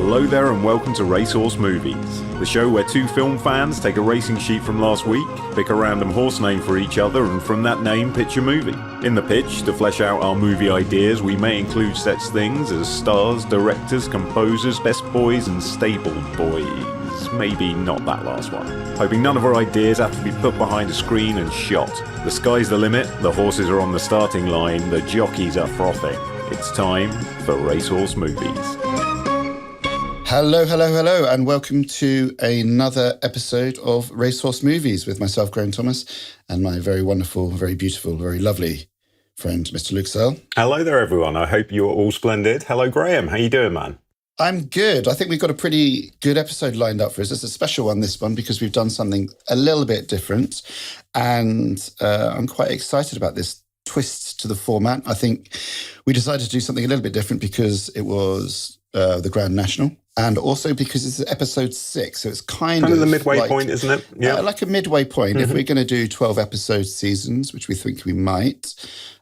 Hello there and welcome to Racehorse Movies, the show where two film fans take a racing sheet from last week, pick a random horse name for each other, and from that name pitch a movie. In the pitch, to flesh out our movie ideas, we may include such things as stars, directors, composers, best boys, and stable boys. Maybe not that last one. Hoping none of our ideas have to be put behind a screen and shot. The sky's the limit, the horses are on the starting line, the jockeys are frothing. It's time for Racehorse Movies. Hello, and welcome to another episode of Racehorse Movies with myself, Graham Thomas, and my very wonderful, very beautiful, very lovely friend, Mr. Luke Searle. Hello there, everyone. I hope you're all splendid. Hello, Graham. How you doing, man? I'm good. I think we've got a pretty good episode lined up for us. It's a special one, this one, because we've done something a little bit different, and I'm quite excited about this twist to the format. I think we decided to do something a little bit different because it was the Grand National, and also because it's episode 6, so it's kind of the midway point, isn't it? Yeah, like a midway point. If we're going to do 12 episode seasons, which we think we might,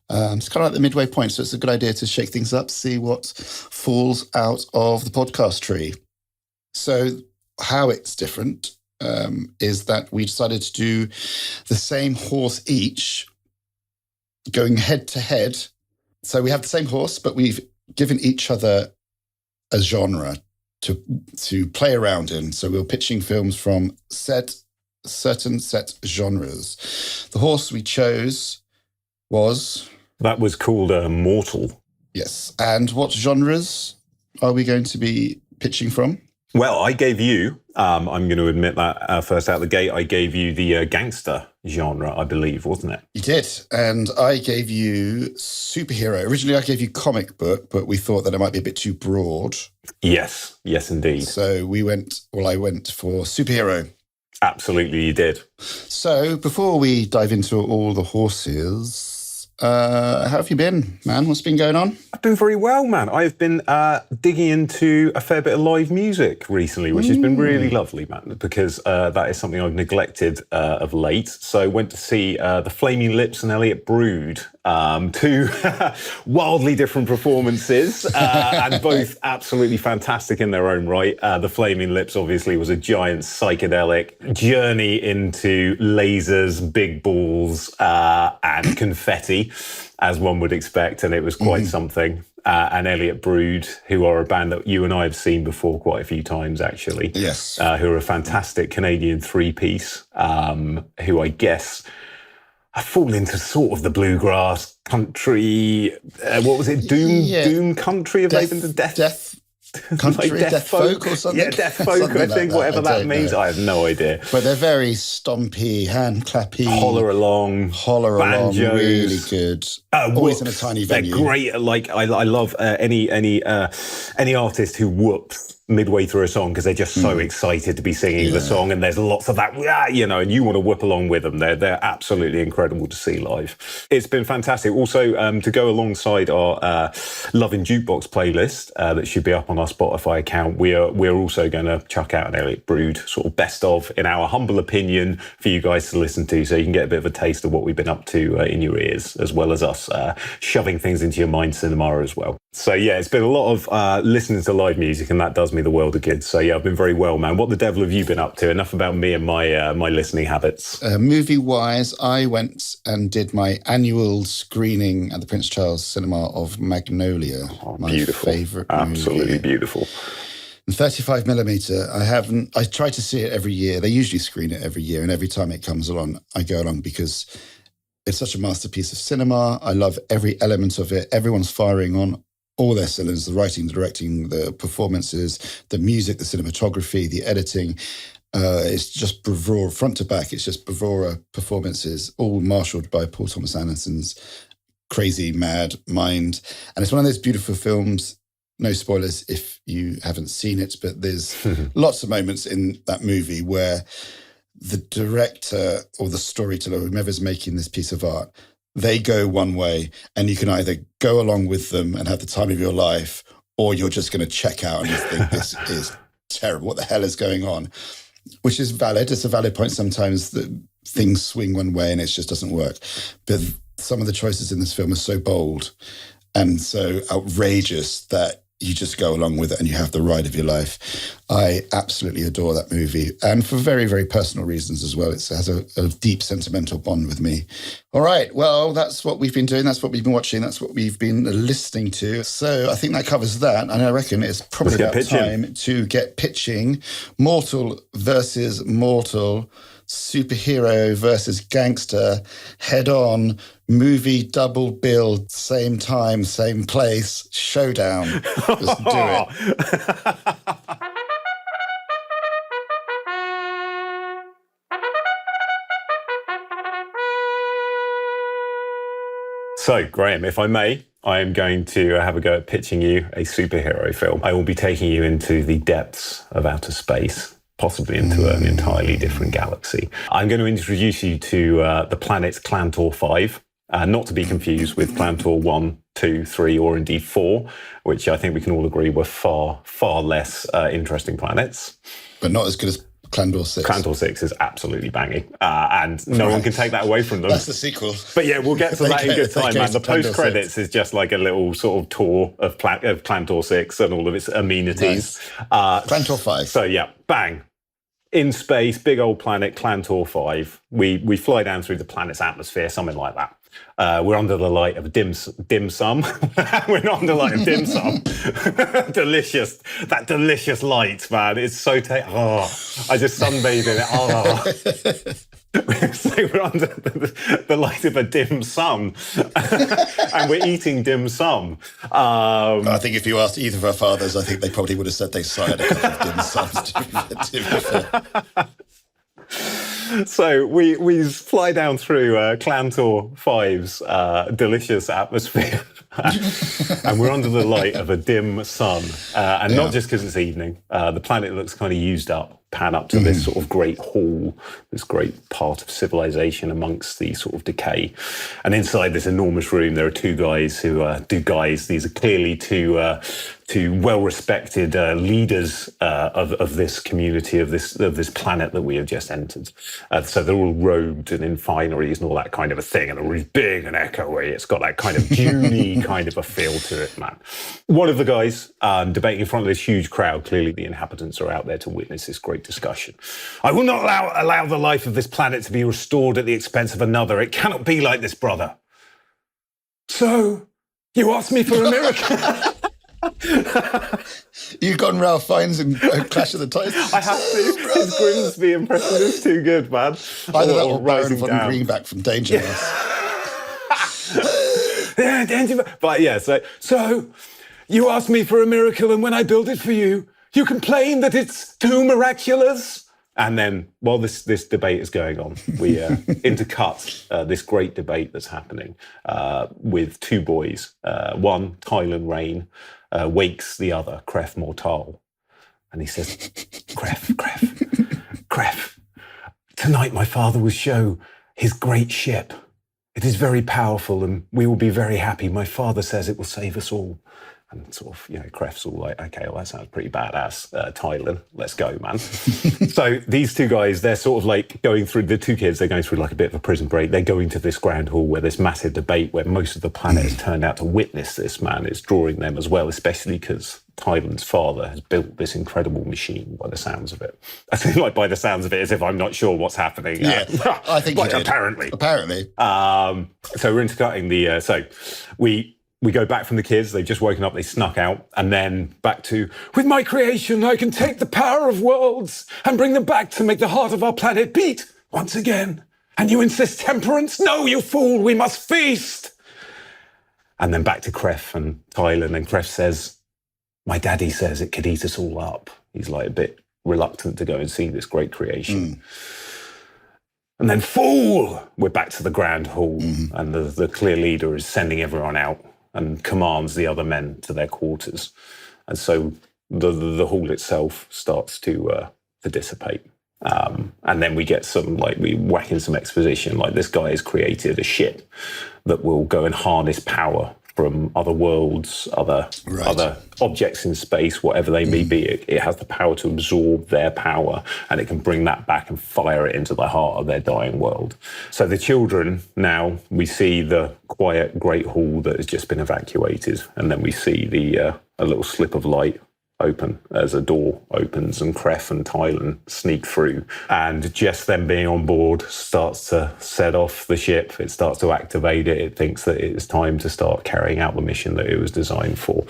it's kind of like the midway point, so it's a good idea to shake things up, see what falls out of the podcast tree. So how it's different is that we decided to do the same horse each, going head to head. So we have the same horse, but we've given each other a genre to play around in. So we're pitching films from certain set genres. The horse we chose was... That was called Mortal. Yes. And what genres are we going to be pitching from? Well, I gave you, I'm going to admit that first out the gate, I gave you the gangster genre, I believe, wasn't it? You did. And I gave you superhero. Originally, I gave you comic book, but we thought that it might be a bit too broad. Yes, indeed. So I went for superhero. Absolutely, you did. So before we dive into all the horses... how have you been, man? What's been going on? I've been very well, man. I've been digging into a fair bit of live music recently, which has been really lovely, man, because that is something I've neglected of late. So went to see the Flaming Lips and Elliot Brood, two wildly different performances, and both absolutely fantastic in their own right. The Flaming Lips obviously was a giant psychedelic journey into lasers, big balls, and confetti, as one would expect, and it was quite something. And Elliot Brood, who are a band that you and I have seen before quite a few times, actually. Yes. Who are a fantastic Canadian three-piece, who I guess have fallen into sort of the bluegrass country. What was it? Doom country? Have they been to death country, like death folk or something? Yeah, death folk, I think, like whatever that means. Know. I have no idea. But they're very stompy, hand clappy. Holler along, banjos. Really good. Always in a tiny venue. They're great. Like, I love any artist who whoops midway through a song because they're just so excited to be singing the song, and there's lots of that, and you want to whoop along with them. They're absolutely incredible to see live. It's been fantastic. Also, to go alongside our Love in Jukebox playlist that should be up on our Spotify account, we're also going to chuck out an Elliot Brood sort of best of, in our humble opinion, for you guys to listen to, so you can get a bit of a taste of what we've been up to in your ears, as well as us shoving things into your mind cinema as well. So yeah, it's been a lot of listening to live music, and that does me the world of good. So yeah, I've been very well, man. What the devil have you been up to? Enough about me and my listening habits. Movie-wise, I went and did my annual screening at the Prince Charles Cinema of Magnolia. My beautiful. Favourite movie. Absolutely beautiful. 35mm. I try to see it every year. They usually screen it every year, and every time it comes along, I go along because it's such a masterpiece of cinema. I love every element of it. Everyone's firing on all their cylinders: the writing, the directing, the performances, the music, the cinematography, the editing. It's just bravura, front to back. It's just bravura performances, all marshalled by Paul Thomas Anderson's crazy, mad mind. And it's one of those beautiful films. No spoilers if you haven't seen it, but there's lots of moments in that movie where the director or the storyteller, whomever's making this piece of art, they go one way, and you can either go along with them and have the time of your life, or you're just going to check out and you think, this is terrible. What the hell is going on? Which is valid. It's a valid point. Sometimes that things swing one way and it just doesn't work. But some of the choices in this film are so bold and so outrageous that you just go along with it and you have the ride of your life. I absolutely adore that movie. And for very, very personal reasons as well. It has a deep sentimental bond with me. All right. Well, that's what we've been doing. That's what we've been watching. That's what we've been listening to. So I think that covers that. And I reckon it's probably about time to get pitching. Mortal versus Mortal. Superhero versus gangster, head on, movie double bill, same time, same place, showdown. Let's do it. So, Graham, if I may, I am going to have a go at pitching you a superhero film. I will be taking you into the depths of outer space, possibly into an entirely different galaxy. I'm going to introduce you to the planets Clantor 5, not to be confused with Clantor 1, 2, 3, or indeed 4, which I think we can all agree were far, far less interesting planets. But not as good as Clantor 6. Clantor 6 is absolutely banging, and no one can take that away from them. That's the sequel. But yeah, we'll get to that in good time, man. The post-credits is just like a little sort of tour of Clantor 6 and all of its amenities. Nice. Clantor 5. So yeah, bang. In space, big old planet, Clantor 5. We fly down through the planet's atmosphere, something like that. We're under the light of dim sum. We're not under the light of dim sum. Delicious. That delicious light, man. It's so I just sunbathe in it. So we're under the light of a dim sum, and we're eating dim sum. I think if you asked either of our fathers, I think they probably would have said they sired a couple of dim sums. To be fair. So we fly down through Clantor 5's delicious atmosphere, and we're under the light of a dim sun, and not just because it's evening. The planet looks kind of used up. Pan up to this sort of great hall, this great part of civilization amongst the sort of decay. And inside this enormous room, there are two guys who These are clearly two well-respected leaders of this community, of this planet that we have just entered. So they're all robed and in fineries and all that kind of a thing. And the room's big and echoey. It's got that kind of Dune-y kind of a feel to it, man. One of the guys debating in front of this huge crowd. Clearly the inhabitants are out there to witness this great discussion. I will not allow the life of this planet to be restored at the expense of another. It cannot be like this, brother. So, you asked me for a miracle. You've gone Ralph Fiennes and Clash of the Titans. I have to. His Grimsby impression is too good, man. Either that or Baron von Greenback from Danger Mouse. Yeah, Danger. But yeah, so you asked me for a miracle, and when I build it for you, you complain that it's too miraculous. And then, while this debate is going on, we intercut this great debate that's happening with two boys. One, Tylan Rain, wakes the other, Cref Mortal. And he says, Cref, tonight my father will show his great ship. It is very powerful and we will be very happy. My father says it will save us all. And sort of, Cref's all like, okay, well, that sounds pretty badass, Tylan. Let's go, man. So these two guys, they're sort of like going through, the two kids, they're going through like a bit of a prison break. They're going to this grand hall where this massive debate where most of the planet has turned out to witness this, man. It's drawing them as well, especially because Tylan's father has built this incredible machine by the sounds of it. I think like by the sounds of it as if I'm not sure what's happening. Yeah, I think like apparently. So we're intercutting the, we go back from the kids, they've just woken up, they snuck out, and then back to, with my creation, I can take the power of worlds and bring them back to make the heart of our planet beat once again. And you insist temperance? No, you fool, we must feast. And then back to Cref and Tylan, and Cref says, my daddy says it could eat us all up. He's like a bit reluctant to go and see this great creation. And then, fool, we're back to the grand hall, and the clear leader is sending everyone out and commands the other men to their quarters. And so the hall itself starts to dissipate. And then we get we whack in some exposition, like this guy has created a ship that will go and harness power from other worlds, other objects in space, whatever they may be. It has the power to absorb their power, and it can bring that back and fire it into the heart of their dying world. So the children, now we see the quiet great hall that has just been evacuated, and then we see a little slip of light open as a door opens, and Kref and Tylan sneak through, and just them being on board starts to set off the ship. It starts to activate it. It thinks that it's time to start carrying out the mission that it was designed for.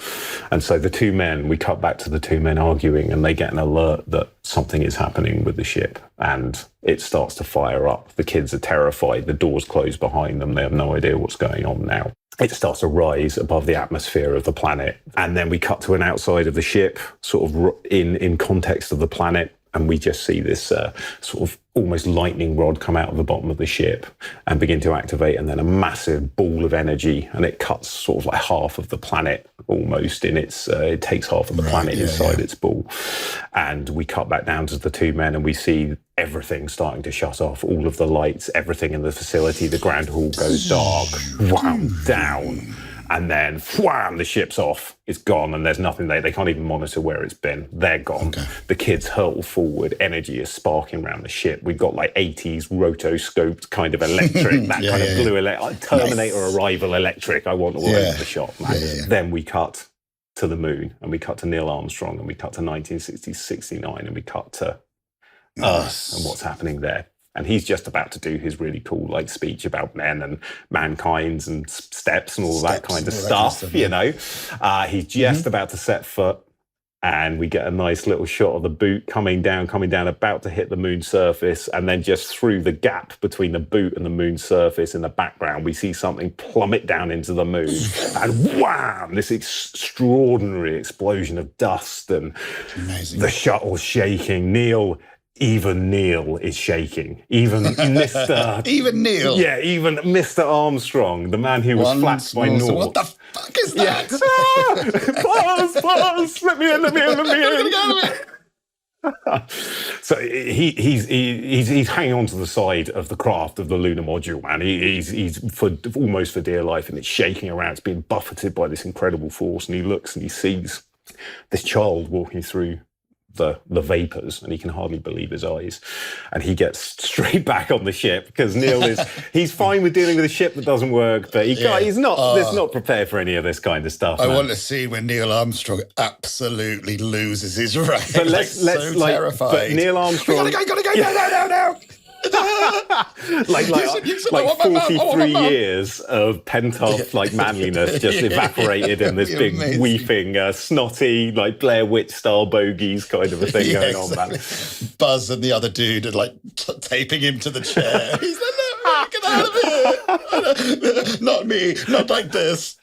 And so we cut back to the two men arguing, and they get an alert that something is happening with the ship, and it starts to fire up. The kids are terrified. The doors close behind them. They have no idea what's going on now. It starts to rise above the atmosphere of the planet. And then we cut to an outside of the ship, sort of in context of the planet. And we just see this sort of almost lightning rod come out of the bottom of the ship and begin to activate. And then a massive ball of energy. And it cuts sort of like half of the planet almost in its, it takes half of the planet inside its ball. And we cut back down to the two men, and we see everything starting to shut off, all of the lights, everything in the facility. The grand hall goes dark, wham, down. And then, wham, the ship's off. It's gone, and there's nothing there. They can't even monitor where it's been. They're gone. Okay. The kids hurtle forward. Energy is sparking around the ship. We've got like 80s rotoscoped kind of electric, that kind of blue Terminator Arrival electric. I want all over the shot, man. Then we cut to the moon, and we cut to Neil Armstrong, and we cut to 1969, and we cut to Earth and what's happening there. And he's just about to do his really cool like speech about men and mankind and steps and all that kind of stuff, you know. He's just about to set foot, and we get a nice little shot of the boot coming down, about to hit the moon surface. And then just through the gap between the boot and the moon surface in the background, we see something plummet down into the moon. And wham, this extraordinary explosion of dust, and the shuttle shaking. Even Neil is shaking. Even Mr. Even Neil. Yeah, even Mr. Armstrong, the man who was flapped by North. What the fuck is that? Pause, let me in. So he's hanging on to the side of the craft of the lunar module, man. He's almost for dear life, and it's shaking around. It's being buffeted by this incredible force, and he looks and he sees this child walking through the vapors, and he can hardly believe his eyes, and he gets straight back on the ship because Neil he's fine with dealing with a ship that doesn't work, but he's not prepared for any of this kind of stuff. I want to see when Neil Armstrong absolutely loses his rag. But let's terrified. But Neil Armstrong, gotta go, no. like 43 years of pent up like manliness just evaporated in this big weeping snotty like Blair Witch style bogies kind of a thing going on, man. Buzz and the other dude are like taping him to the chair. He's like, no, get out of here. Not me, not like this.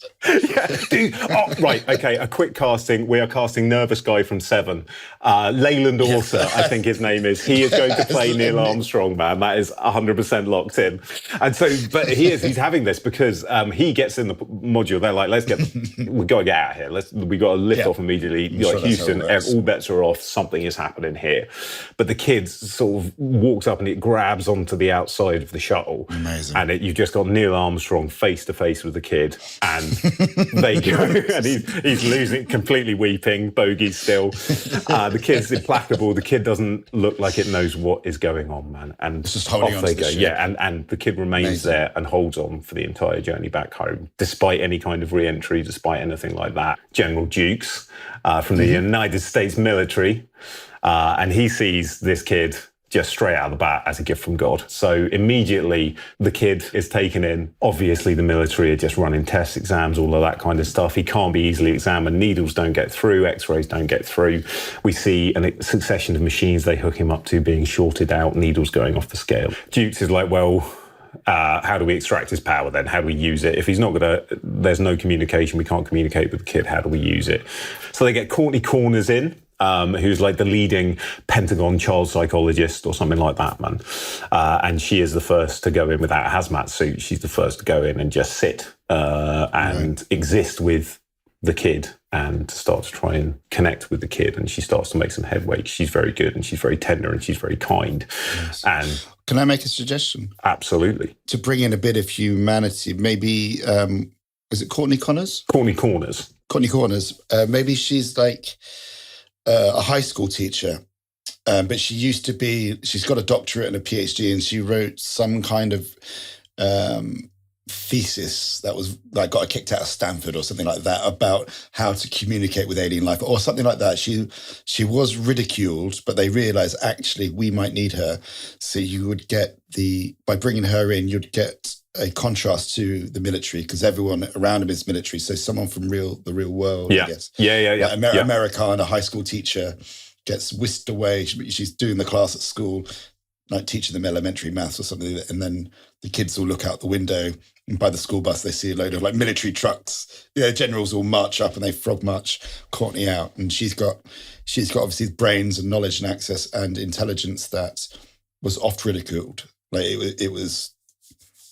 Dude. Oh, right, okay, a quick casting. We are casting Nervous Guy from Seven. Leyland Orser, I think his name is. He is going to play Neil Armstrong, man. That is 100% locked in. And so, but he's having this because he gets in the module. They're like, we got to get out of here. We got to lift off immediately. Like Houston, all bets are off. Something is happening here. But the kid sort of walks up and it grabs onto the outside of the shuttle. Amazing. And you've just got Neil Armstrong face to face with the kid, and they go, and he's losing, completely weeping, bogey still. The kid's implacable. The kid doesn't look like it knows what is going on, man. And it's just holding off on they to go. the ship. Yeah, and the kid remains there and holds on for the entire journey back home, despite any kind of re-entry, despite anything like that. General Dukes from the United States military, and he sees this kid just straight out of the bat as a gift from God. So immediately the kid is taken in. Obviously the military are just running tests, exams, all of that kind of stuff. He can't be easily examined. Needles don't get through, x-rays don't get through. We see a succession of machines they hook him up to being shorted out, needles going off the scale. Dukes is like, well, how do we extract his power then? How do we use it? If he's not there's no communication, we can't communicate with the kid, how do we use it? So they get Courtney Corners in, who's like the leading Pentagon child psychologist or something like that, man. And she is the first to go in without a hazmat suit. She's the first to go in and just sit and exist with the kid and start to try and connect with the kid. And she starts to make some headway. She's very good and she's very tender and she's very kind. Yes. And can I make a suggestion? Absolutely. To bring in a bit of humanity, maybe is it Courtney Connors? Courtney Corners. Courtney Corners. Maybe she's like a high school teacher. But she's got a doctorate and a PhD, and she wrote some kind of thesis that was like got her kicked out of Stanford or something like that about how to communicate with alien life or something like that. She was ridiculed, but they realized actually we might need her. So you would get by bringing her in, you'd get a contrast to the military because everyone around him is military. So someone from the real world, I guess. Yeah. Like Americana, high school teacher, gets whisked away. She's doing the class at school, like teaching them elementary maths or something. And then the kids all look out the window, and by the school bus, they see a load of like military trucks. Generals all march up and they frog march Courtney out. And she's got obviously brains and knowledge and access and intelligence that was oft ridiculed. Like it was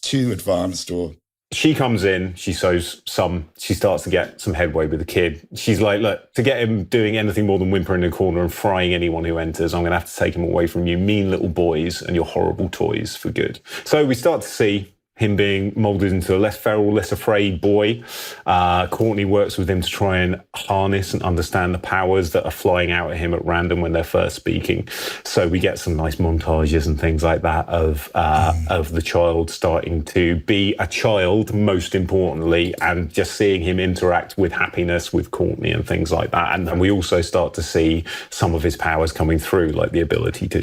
too advanced or... She comes in, she starts to get some headway with the kid. She's like, look, to get him doing anything more than whimpering in a corner and frying anyone who enters, I'm going to have to take him away from you mean little boys and your horrible toys for good. So we start to see him being moulded into a less feral, less afraid boy. Courtney works with him to try and harness and understand the powers that are flying out at him at random when they're first speaking. So we get some nice montages and things like that of the child starting to be a child, most importantly, and just seeing him interact with happiness with Courtney and things like that. And then we also start to see some of his powers coming through, like the ability to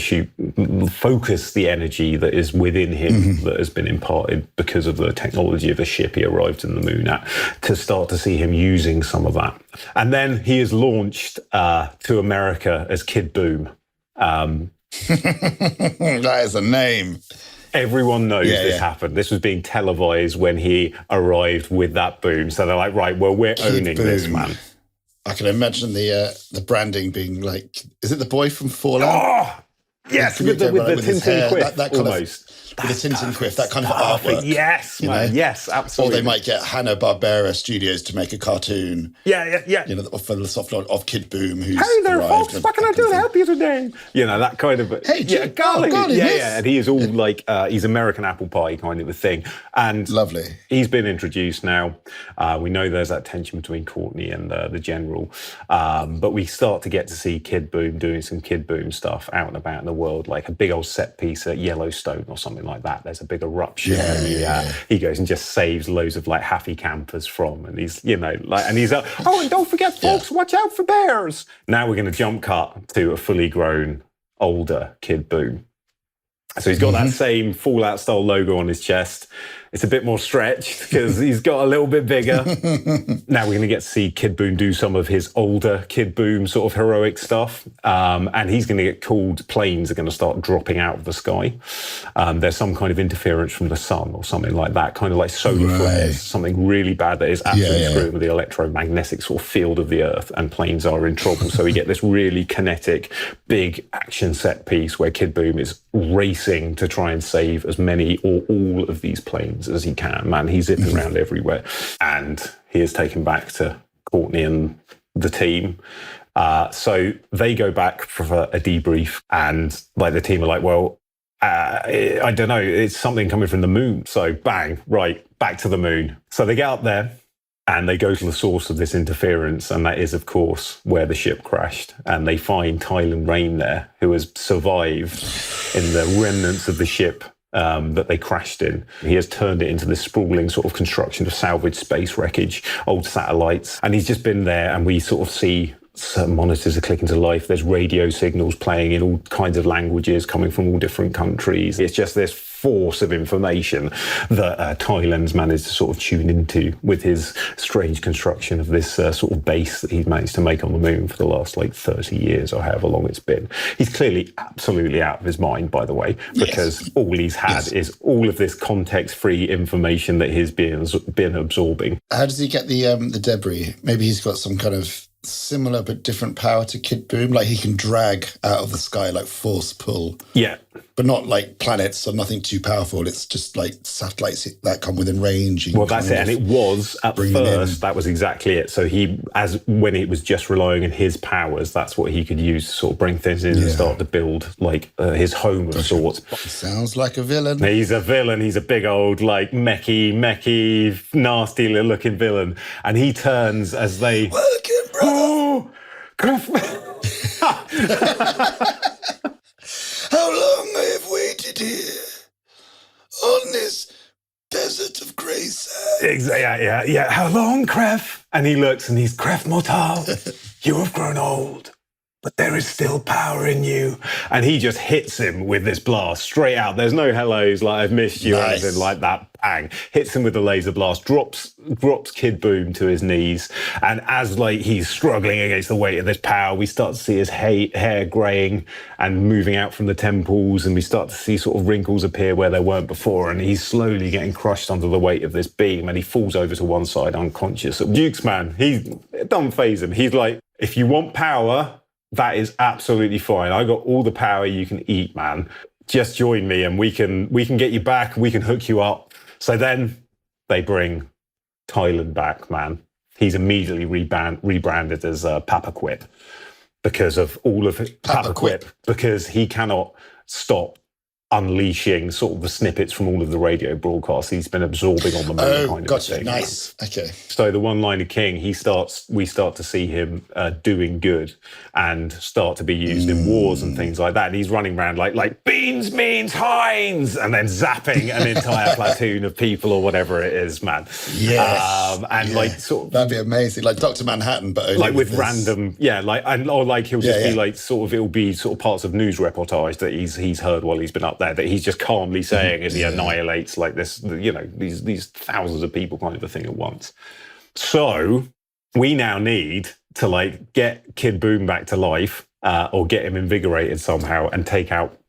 focus the energy that is within him that has been imparted because of the technology of the ship he arrived in the moon at, to start to see him using some of that. And then he is launched to America as Kid Boom. That is a name. Everyone knows this happened. This was being televised when he arrived with that boom. So they're like, right, well, we're Kid owning Boom. this, man. I can imagine the branding being like, is it the boy from Fallout? Oh, yes, with the Tintin Quiff, that kind almost. With the Tintin Quiff, that kind of artwork. Yes, man. Yes, absolutely. Or they might get Hanna-Barbera Studios to make a cartoon. Yeah. For the soft launch of Kid Boom, who's hey there, arrived folks, what can I do to help you today? That kind of... Hey, golly. Miss. And he is all like, he's American apple pie kind of a thing. And lovely. He's been introduced now. We know there's that tension between Courtney and the General. But we start to get to see Kid Boom doing some Kid Boom stuff out and about in the world, like a big old set piece at Yellowstone or something like that. There's a big eruption and he goes and just saves loads of like happy campers from, and he's and he's oh, and don't forget folks, watch out for bears. Now we're going to jump cut to a fully grown older Kid Boom. So he's got that same Fallout style logo on his chest. It's a bit more stretched because he's got a little bit bigger. Now we're going to get to see Kid Boom do some of his older Kid Boom sort of heroic stuff. And he's going to get called, planes are going to start dropping out of the sky. There's some kind of interference from the sun or something like that, kind of like solar flares, something really bad that is absolutely screwing with the electromagnetic sort of field of the Earth, and planes are in trouble. So we get this really kinetic, big action set piece where Kid Boom is racing to try and save as many or all of these planes as he can. Man, he's zipping around everywhere. And he is taken back to Courtney and the team. So they go back for a debrief, and like the team are like, well, I don't know, it's something coming from the moon. So bang, right, back to the moon. So they get up there and they go to the source of this interference, and that is, of course, where the ship crashed. And they find Tylen Rain there, who has survived in the remnants of the ship that they crashed in. He has turned it into this sprawling sort of construction of salvaged space wreckage, old satellites, and he's just been there, and we sort of see certain monitors are clicking to life. There's radio signals playing in all kinds of languages coming from all different countries. It's just this force of information that Tylen's managed to sort of tune into with his strange construction of this sort of base that he's managed to make on the moon for the last like 30 years or however long it's been. He's clearly absolutely out of his mind, by the way, because all he's had is all of this context-free information that he's been absorbing. How does he get the debris? Maybe he's got some kind of similar but different power to Kid Boom. Like he can drag out of the sky, like force pull. Yeah. But not like planets or nothing too powerful. It's just like satellites that come within range. Well, that's it. And it was, at first, that was exactly it. So when it was just relying on his powers, that's what he could use to sort of bring things in and start to build like his home of sorts. Sounds like a villain. He's a villain. He's a big old, like, mechy, nasty looking villain. And he turns as they... Welcome, brother. How long I have waited here on this desert of grey sand. Yeah. How long, Cref? And he looks and he's, Cref Mortal, you have grown old, but there is still power in you. And he just hits him with this blast straight out. There's no hellos, like I've missed you or anything like that. Bang. Hits him with the laser blast, drops Kid Boom to his knees. And as like he's struggling against the weight of this power, we start to see his hair graying and moving out from the temples. And we start to see sort of wrinkles appear where there weren't before. And he's slowly getting crushed under the weight of this beam. And he falls over to one side unconscious. Duke's man, it doesn't faze him. He's like, if you want power, that is absolutely fine. I got all the power you can eat, man. Just join me and we can get you back. We can hook you up. So then they bring Thailand back, man. He's immediately rebranded as Papa Quip because of all of it. Papa Quip, because he cannot stop unleashing sort of the snippets from all of the radio broadcasts he's been absorbing on the moon. Kind of gotcha. Thing, nice. Okay. So the one-liner king, we start to see him doing good and start to be used in wars and things like that. And he's running around like beans means Heinz, and then zapping an entire platoon of people or whatever it is, man. Yes. Like sort of, that'd be amazing, like Dr. Manhattan, but only like with this. random, or like he'll just be like sort of it'll be sort of parts of news reportage that he's heard while he's been up there that he's just calmly saying as he annihilates like this, these thousands of people kind of a thing at once. So we now need to like get Kid Boom back to life or get him invigorated somehow and take out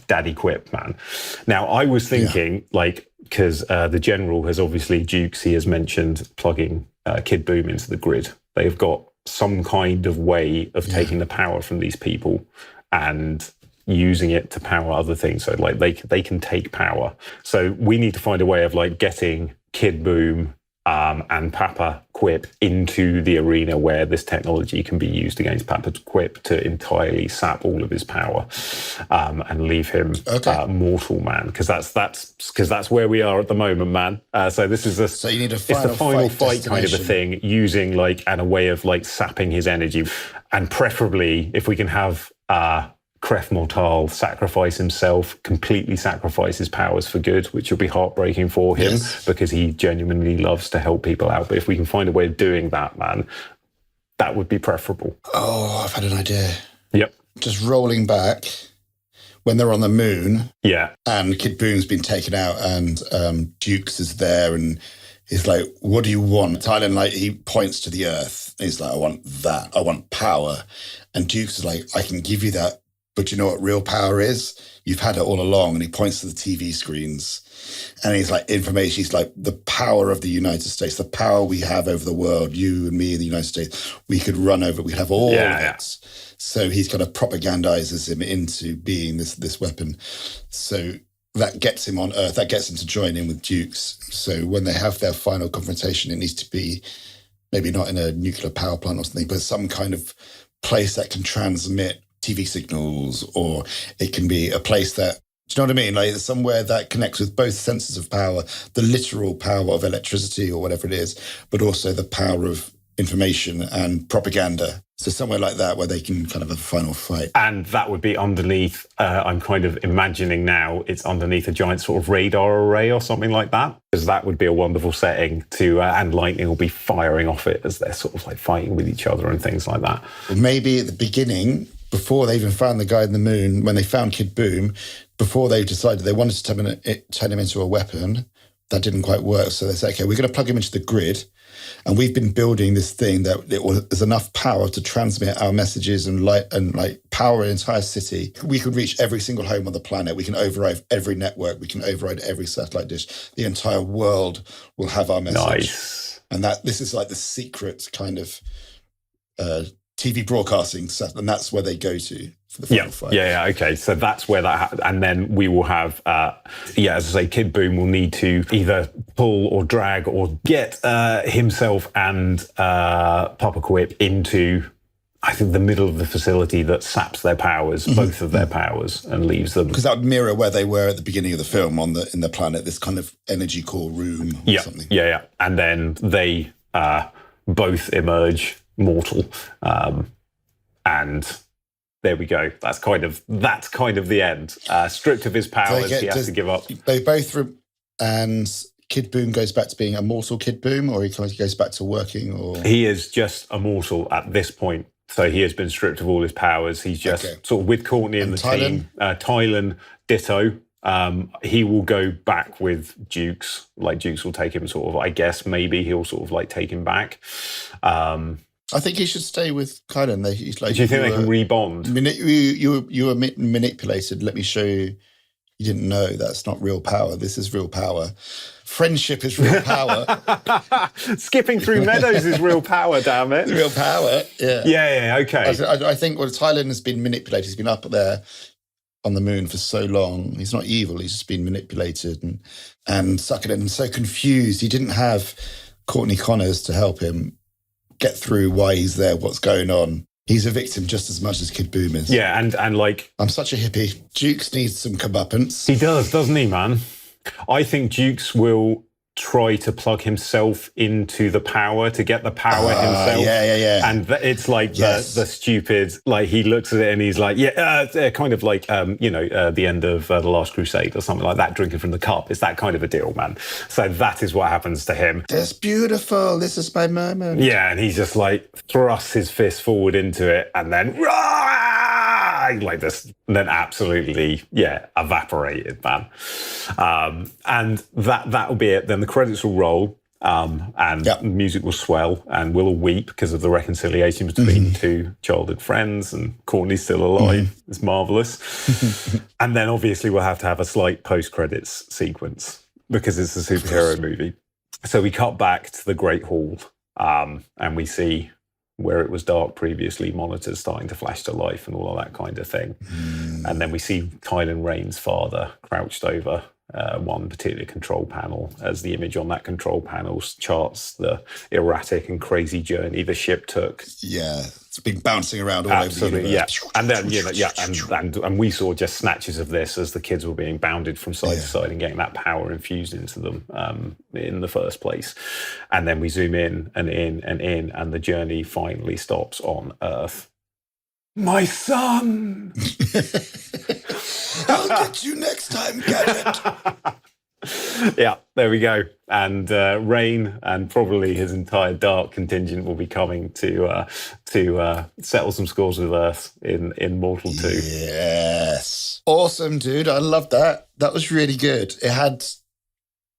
Daddy Quip, man. Now I was thinking because the general has obviously Dukes, he has mentioned plugging Kid Boom into the grid. They've got some kind of way of taking the power from these people and using it to power other things. So like they can take power. So we need to find a way of like getting Kid Boom and Papa Quip into the arena where this technology can be used against Papa Quip to entirely sap all of his power and leave him mortal, man. Because that's where we are at the moment, man. So this is you need it's the final fight kind of a thing, using like and a way of like sapping his energy, and preferably if we can have Cref Mortal sacrifice himself, completely sacrifice his powers for good, which will be heartbreaking for him because he genuinely loves to help people out. But if we can find a way of doing that, man, that would be preferable. Oh, I've had an idea. Yep. Just rolling back when they're on the moon. Yeah. And Kid Boom's been taken out and Dukes is there and he's like, what do you want? Thailand, like, he points to the earth. He's like, I want that. I want power. And Dukes is like, I can give you that. But you know what real power is? You've had it all along. And he points to the TV screens. And he's like, information. He's like, the power of the United States, the power we have over the world, you and me in the United States, we could run over, we'd have all of it. So he's kind of propagandizes him into being this weapon. So that gets him on Earth. That gets him to join in with Dukes. So when they have their final confrontation, it needs to be maybe not in a nuclear power plant or something, but some kind of place that can transmit TV signals, or it can be a place that, do you know what I mean? Like somewhere that connects with both senses of power, the literal power of electricity or whatever it is, but also the power of information and propaganda. So somewhere like that where they can kind of have a final fight. And that would be underneath, I'm kind of imagining now, it's underneath a giant sort of radar array or something like that, because that would be a wonderful setting to, and lightning will be firing off it as they're sort of like fighting with each other and things like that. Well, maybe at the beginning, before they even found the guy in the moon, when they found Kid Boom, before they decided they wanted to turn him into a weapon, that didn't quite work. So they said, okay, we're going to plug him into the grid. And we've been building this thing that there's enough power to transmit our messages and light and like power an entire city. We could reach every single home on the planet. We can override every network. We can override every satellite dish. The entire world will have our message. Nice. And that this is like the secret kind of TV broadcasting stuff, and that's where they go to for the final fight. Yeah. Okay, so that's where that happens, and then we will have, as I say, Kid Boom will need to either pull or drag or get himself and Papa Quip into, I think, the middle of the facility that saps their powers, both of their powers, and leaves them. Because that would mirror where they were at the beginning of the film in the planet, this kind of energy core room or something. Yeah. And then they both emerge mortal. And there we go. That's kind of the end. Stripped of his powers, he has to give up. They both, and Kid Boom goes back to being a mortal Kid Boom, or he kind of goes back to working, or he is just a mortal at this point. So he has been stripped of all his powers. He's just sort of with Courtney and the team. Tylan, ditto. He will go back with Dukes. Like Dukes will take him sort of, I guess maybe he'll sort of like take him back. I think he should stay with Kylan. He's like, do you think they can rebond? You were manipulated. Let me show you. You didn't know that's not real power. This is real power. Friendship is real power. Skipping through meadows is real power, damn it. Real power, yeah. Yeah, okay. I think Tylan has been manipulated. He's been up there on the moon for so long. He's not evil. He's just been manipulated and sucking in and so confused. He didn't have Courtney Connors to help him get through why he's there, what's going on. He's a victim just as much as Kid Boom is. Yeah, and like... I'm such a hippie. Dukes needs some comeuppance. He does, doesn't he, man? I think Dukes will try to plug himself into the power to get the power himself. Yeah. And it's like the stupid, like he looks at it and he's like, kind of like, the end of The Last Crusade or something like that, drinking from the cup. It's that kind of a deal, man. So that is what happens to him. That's beautiful. This is my moment. Yeah, and he's just like thrusts his fist forward into it and then like this, and then absolutely, evaporated, man. And that'll be it. Then the credits will roll, and music will swell, and we'll all weep because of the reconciliation between two childhood friends, and Courtney's still alive. It's marvelous. And then obviously we'll have to have a slight post-credits sequence because it's a superhero movie. So we cut back to the Great Hall, and we see where it was dark previously, monitors starting to flash to life and all of that kind of thing. And then we see Kylan Rain's father crouched over one particular control panel as the image on that control panel charts the erratic and crazy journey the ship took. Yeah, it's been bouncing around all over the universe. And then, and we saw just snatches of this as the kids were being bounded from side to side and getting that power infused into them in the first place. And then we zoom in, and the journey finally stops on Earth. My son! I'll get you next time, Gadget. Yeah, there we go. And Rain and probably his entire dark contingent will be coming to settle some scores with Earth in Mortal 2. Yes. Awesome, dude. I love that. That was really good. It had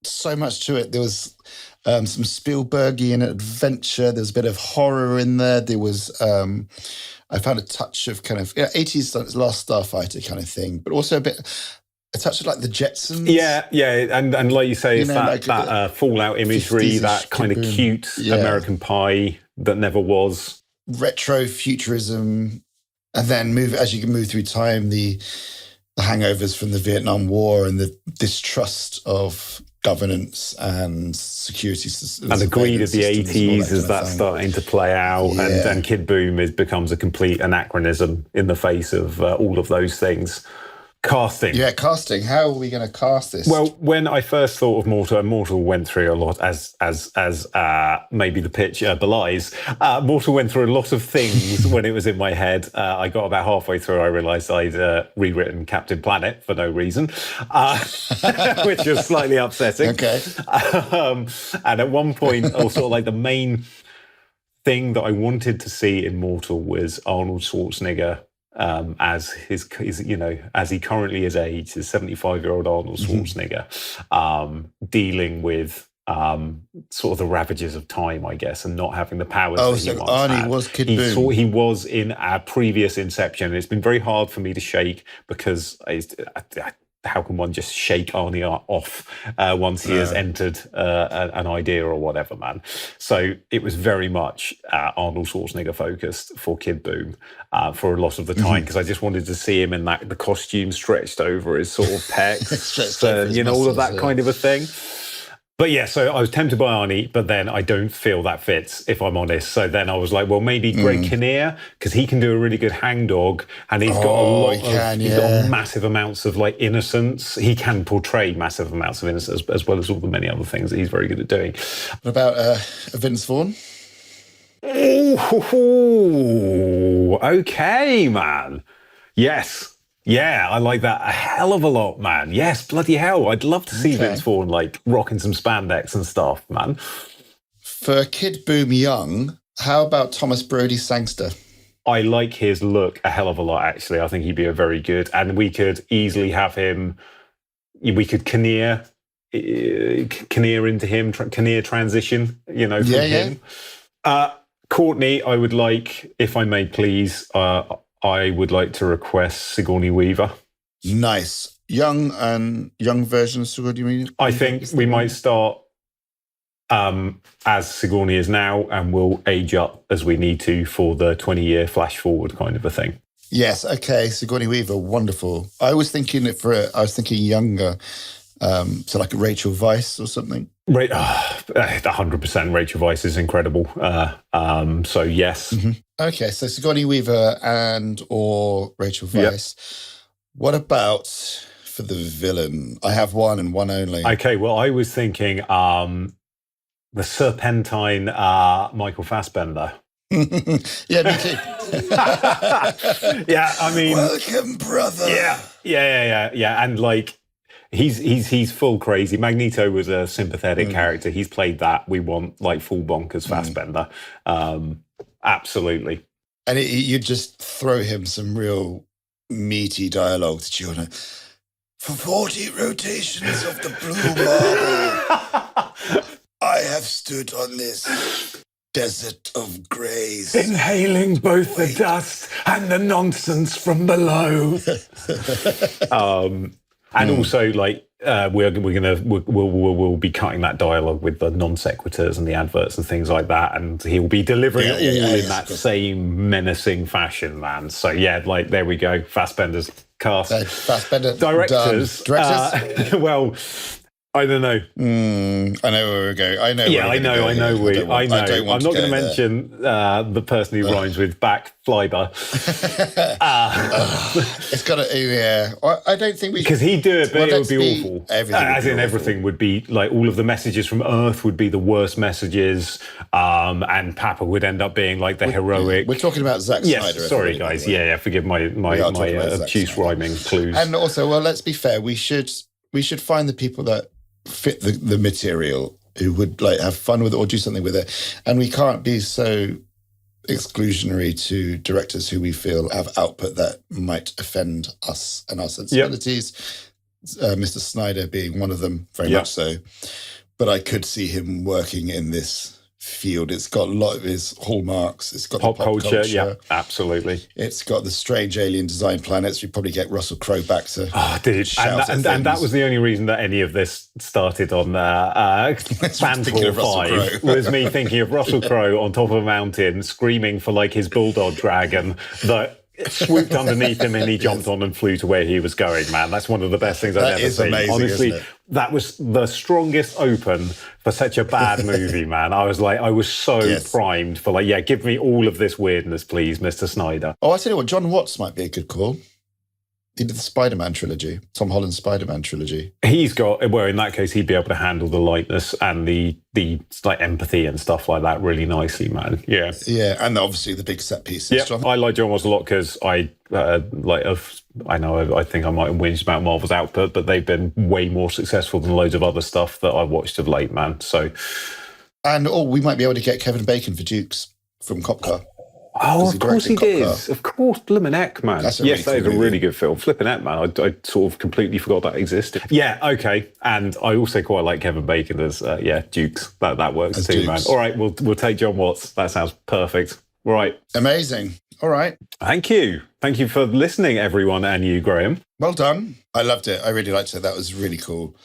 so much to it. There was some Spielbergian adventure. There's a bit of horror in there. There was... I found a touch of kind of 80s Last Starfighter kind of thing, but also a touch of like the Jetsons. Yeah, and like you say, it's that Fallout imagery, that kind of cute American Pie that never was. Retro futurism, and then as you can move through time, the hangovers from the Vietnam War and the distrust of governance and security systems. And the greed of the 80s as that's starting to play out. And Kid Boom becomes a complete anachronism in the face of all of those things. Casting. Yeah, casting. How are we going to cast this? Well, when I first thought of Mortal, and Mortal went through a lot, as maybe the pitch belies, Mortal went through a lot of things when it was in my head. I got about halfway through, I realised I'd rewritten Captain Planet for no reason, which was slightly upsetting. Okay. And at one point, sort of like the main thing that I wanted to see in Mortal was Arnold Schwarzenegger as as he currently is aged, his 75-year-old Arnold Schwarzenegger, dealing with sort of the ravages of time, I guess, and not having the powers that he once Arnie had. was Kid Boom. He was in our previous Inception. It's been very hard for me to shake because how can one just shake Arnie off once he has entered an idea or whatever, man. So it was very much Arnold Schwarzenegger focused for Kid Boom for a lot of the time, because I just wanted to see him in the costume stretched over his sort of pecs, all of that kind of a thing. But yeah, so I was tempted by Arnie, but then I don't feel that fits, if I'm honest. So then I was like, well, maybe Greg Kinnear, because he can do a really good hangdog, and he's got he's got massive amounts of like innocence. He can portray massive amounts of innocence, as well as all the many other things that he's very good at doing. What about Vince Vaughn? Oh, okay, man. Yes. Yeah, I like that a hell of a lot, man. Yes, bloody hell. I'd love to see Vince Vaughn like rocking some spandex and stuff, man. For Kid Boom Young, how about Thomas Brody Sangster? I like his look a hell of a lot, actually. I think he'd be a very good, and we could easily have him, we could Kinnear into him, Kinnear transition, from him. Courtney, I would like, if I may please, I would like to request Sigourney Weaver. Nice. Young version of Sigourney Weaver? I think we might start as Sigourney is now, and we'll age up as we need to for the 20-year flash forward kind of a thing. Yes, okay. Sigourney Weaver, wonderful. I was thinking younger, so like a Rachel Weisz or something. 100% Rachel Weisz is incredible. So yes. Mm-hmm. Okay, so Sigourney Weaver or Rachel Weisz. Yep. What about for the villain? I have one and one only. Okay, well, I was thinking the Serpentine Michael Fassbender. Yeah, me too. Yeah, I mean, welcome, brother. Yeah, and like he's full crazy. Magneto was a sympathetic character. He's played that. We want like full bonkers Fassbender. Absolutely. And you just throw him some real meaty dialogue to chew on it. For 40 rotations of the blue marble, I have stood on this desert of greys, inhaling both the dust and the nonsense from below. And also, like, we'll be cutting that dialogue with the non sequiturs and the adverts and things like that, and he'll be delivering it all in that same menacing fashion, man. So yeah, like there we go. Fassbender's cast. Fassbender directors. Well, I don't know. I know where we're going. I know. Yeah, I know. I'm not going to mention the person who rhymes with backflyber. It's got to. Yeah, I don't think we. Because he'd do it, but it would be awful. Everything would be like all of the messages from Earth would be the worst messages, and Papa would end up being like the heroic. We're talking about Zack Snyder. Yes, sorry guys. Yeah. Forgive my obtuse rhyming clues. And also, well, let's be fair. We should find the people that fit the material, who would like have fun with it or do something with it, and we can't be so exclusionary to directors who we feel have output that might offend us and our sensibilities. Mr. Snyder being one of them, very much so. But I could see him working in this field. It's got a lot of his hallmarks. It's got pop the pop culture. Yeah, absolutely. It's got the strange alien design planets. You probably get Russell Crowe back to shout and that was the only reason that any of this started on Fantor 5 was me thinking of Russell Crowe on top of a mountain screaming for like his bulldog dragon that swooped underneath him and he jumped on and flew to where he was going, man. That's one of the best things I've ever seen. Amazing, honestly, that was the strongest open for such a bad movie, man. I was so primed for like, give me all of this weirdness, please, Mr. Snyder. Oh, I tell you what, John Watts might be a good call. He did the Spider-Man trilogy, Tom Holland's Spider-Man trilogy. He's got, well, in that case, he'd be able to handle the lightness and the like empathy and stuff like that really nicely, man. Yeah. Yeah, and obviously the big set pieces. Yeah, I like John Watts a lot because I think I might have whinged about Marvel's output, but they've been way more successful than loads of other stuff that I watched of late, man. So, and we might be able to get Kevin Bacon for Dukes from Cop Car. Oh, of course he did. Of course, Blimmin' Heck, man. That is a really good film. Flippin' Heck, man. I sort of completely forgot that existed. Yeah, okay. And I also quite like Kevin Bacon as, Dukes. That works as too, Dukes. Man. All right, we'll take John Watts. That sounds perfect. Right. Amazing. All right. Thank you. Thank you for listening, everyone, and you, Graham. Well done. I loved it. I really liked it. That was really cool.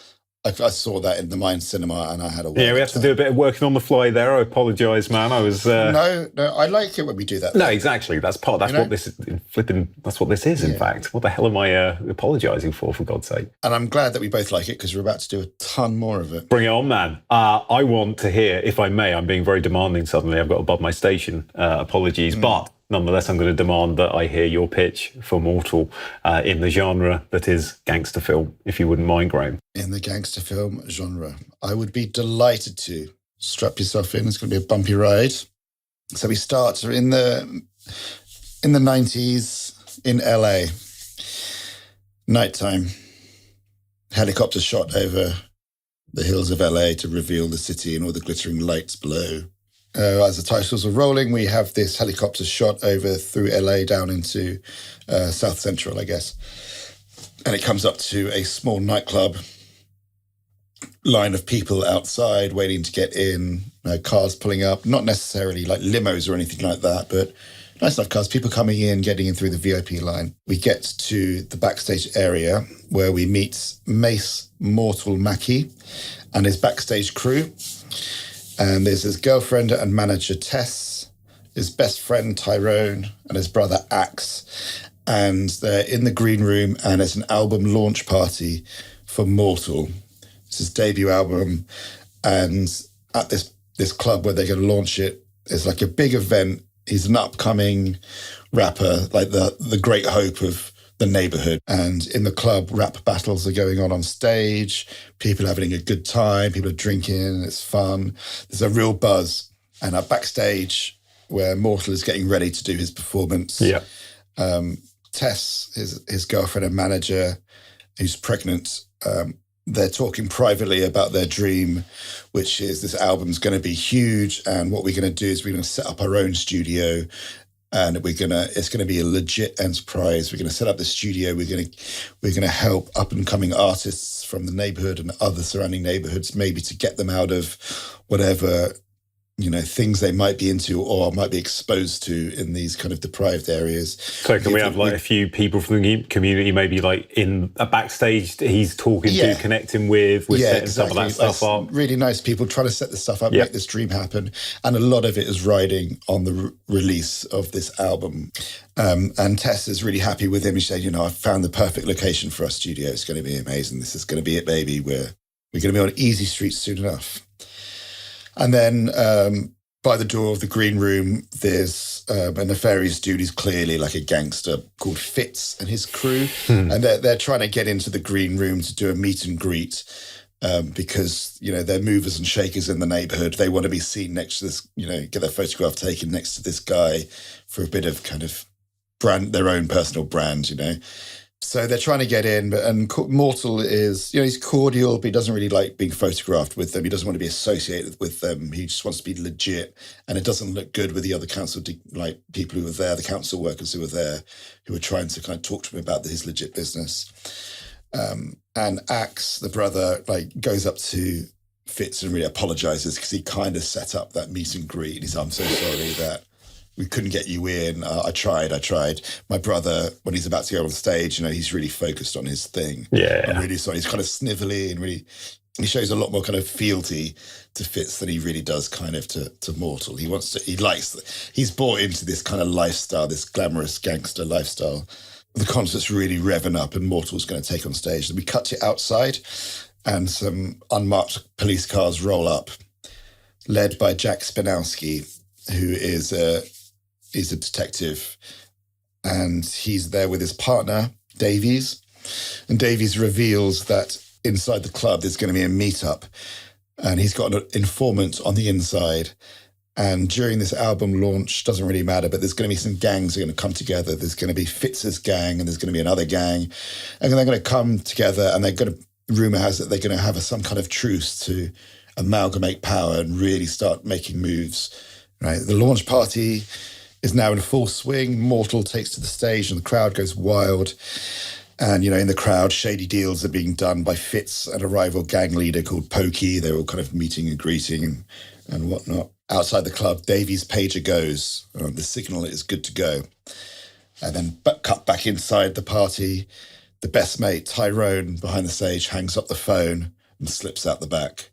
I saw that in the Mind Cinema and I had a Yeah, we have to do a bit of working on the fly there. I apologise, man. I was No, I like it when we do that. No, exactly. That's what this is. That's what this is. In fact, what the hell am I apologising for God's sake? And I'm glad that we both like it because we're about to do a ton more of it. Bring it on, man. I want to hear, if I may. I'm being very demanding. Suddenly, I've got above my station. Apologies, but nonetheless, I'm going to demand that I hear your pitch for Mortal in the genre that is gangster film, if you wouldn't mind, Graham. In the gangster film genre, I would be delighted to. Strap yourself in. It's going to be a bumpy ride. So we start in the 90s in LA. Nighttime. Helicopter shot over the hills of LA to reveal the city and all the glittering lights below. As the titles are rolling, we have this helicopter shot over through LA down into South Central, I guess. And it comes up to a small nightclub. Line of people outside waiting to get in, cars pulling up, not necessarily like limos or anything like that, but nice enough cars, people coming in, getting in through the VIP line. We get to the backstage area where we meet Mortal Mackie and his backstage crew. And there's his girlfriend and manager, Tess, his best friend, Tyrone, and his brother, Axe. And they're in the green room and it's an album launch party for Mortal. It's his debut album. And at this club where they're going to launch it, it's like a big event. He's an upcoming rapper, like the great hope of the neighborhood. And in the club, rap battles are going on stage. People are having a good time. People are drinking. It's fun. There's a real buzz. And backstage, where Mortal is getting ready to do his performance, Tess, his girlfriend and manager, who's pregnant, they're talking privately about their dream, which is this album's going to be huge. And what we're going to do is we're going to set up our own studio. And it's going to be a legit enterprise. We're going to set up the studio. We're going to help up and coming artists from the neighborhood and other surrounding neighborhoods, maybe to get them out of whatever, things they might be into or might be exposed to in these kind of deprived areas. So can we have a few people from the community, maybe like in a backstage he's talking to, connecting with setting some of that stuff up? Really nice people trying to set this stuff up, make this dream happen. And a lot of it is riding on the release of this album. And Tess is really happy with him. He said, I've found the perfect location for our studio. It's going to be amazing. This is going to be it, baby. We're going to be on Easy Street soon enough. And then by the door of the green room, there's a nefarious dude who's clearly like a gangster called Fitz and his crew. And they're trying to get into the green room to do a meet and greet because, they're movers and shakers in the neighborhood. They want to be seen next to this, get their photograph taken next to this guy for a bit of kind of brand, their own personal brand, So they're trying to get in, and Mortal is, he's cordial, but he doesn't really like being photographed with them. He doesn't want to be associated with them. He just wants to be legit, and it doesn't look good with the other people who were there, the council workers who were there, who were trying to kind of talk to him about his legit business. And Axe, the brother, goes up to Fitz and really apologizes because he kind of set up that meet and greet. And he's, I'm so sorry that we couldn't get you in. I tried. My brother, when he's about to go on stage, he's really focused on his thing. Yeah. I'm really sorry. He's kind of snivelly and really, he shows a lot more kind of fealty to Fitz than he really does kind of to Mortal. He's bought into this kind of lifestyle, this glamorous gangster lifestyle. The concert's really revving up and Mortal's going to take on stage. And we cut it outside and some unmarked police cars roll up, led by Jack Spinowski, who is a detective, and he's there with his partner, Davies. And Davies reveals that inside the club there's going to be a meetup, and he's got an informant on the inside. And during this album launch, doesn't really matter, but there's going to be some gangs that are going to come together. There's going to be Fitz's gang, and there's going to be another gang, and they're going to come together, and rumor has it they're going to have some kind of truce to amalgamate power and really start making moves. Right, the launch party is now in full swing. Mortal takes to the stage and the crowd goes wild. And, in the crowd, shady deals are being done by Fitz and a rival gang leader called Pokey. They're all kind of meeting and greeting and whatnot. Outside the club, Davy's pager goes. The signal is good to go. And then cut back inside the party. The best mate, Tyrone, behind the stage, hangs up the phone and slips out the back.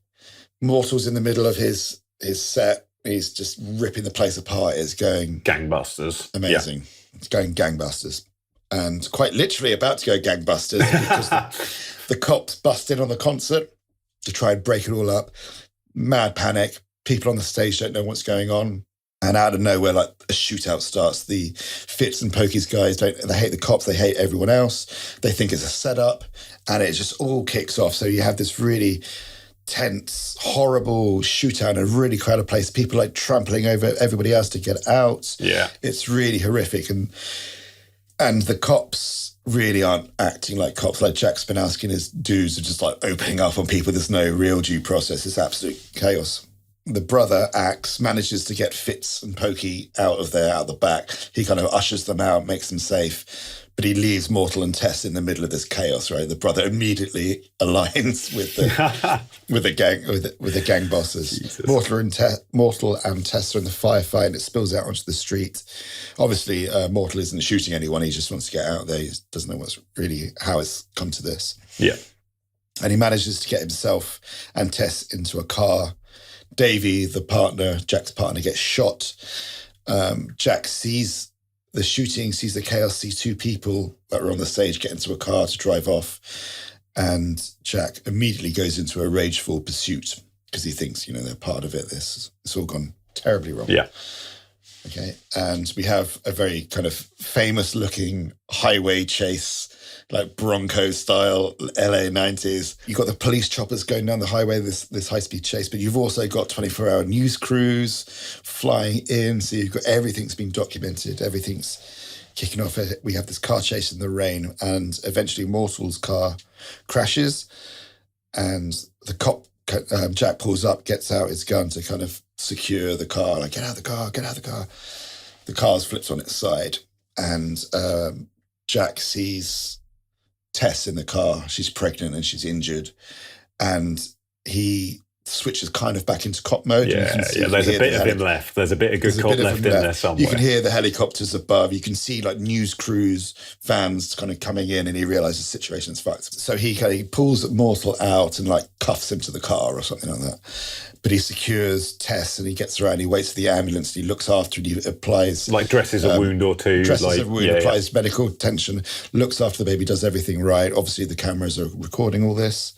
Mortal's in the middle of his set. He's just ripping the place apart. It's going... gangbusters. Amazing. Yeah. It's going gangbusters. And quite literally about to go gangbusters because the cops bust in on the concert to try and break it all up. Mad panic. People on the stage don't know what's going on. And out of nowhere, like a shootout starts. The Fitz and Pokey's guys, they hate the cops. They hate everyone else. They think it's a setup. And it just all kicks off. So you have this really tense, horrible shootout in a really crowded place. People like trampling over everybody else to get out. Yeah. It's really horrific. And the cops really aren't acting like cops. Like Jack Spinowski and his dudes are just like opening up on people. There's no real due process. It's absolute chaos. The brother, Axe, manages to get Fitz and Pokey out of the back. He kind of ushers them out, makes them safe. But he leaves Mortal and Tess in the middle of this chaos, right? The brother immediately aligns with the gang bosses. Jesus. Mortal and Tess are in the firefight, and it spills out onto the street. Obviously, Mortal isn't shooting anyone. He just wants to get out there. He doesn't know how it's come to this. Yeah. And he manages to get himself and Tess into a car. Davey, Jack's partner, gets shot. Jack sees the shooting, sees the chaos, sees two people that were on the stage get into a car to drive off. And Jack immediately goes into a rageful pursuit because he thinks, they're part of it. It's all gone terribly wrong. Yeah. Okay. And we have a very kind of famous looking highway chase, like Bronco style, LA 90s. You've got the police choppers going down the highway, this high-speed chase, but you've also got 24-hour news crews flying in. So you've got everything's being documented. Everything's kicking off. We have this car chase in the rain, and eventually Mortal's car crashes, and the cop, Jack, pulls up, gets out his gun to kind of secure the car. Like, get out of the car, get out of the car. The car's flipped on its side, and Jack sees Tess in the car. She's pregnant and she's injured, and he switches kind of back into cop mode. Yeah, there's a bit of him left. There's a bit of good cop left in there somewhere. You can hear the helicopters above. You can see like news crews, vans kind of coming in, and he realizes the situation's fucked. So he pulls Mortal out and like cuffs him to the car or something like that. But he secures Tess and he gets around, he waits for the ambulance, and he looks after it, he applies... like dresses a wound or two. Applies medical attention, looks after the baby, does everything right. Obviously the cameras are recording all this.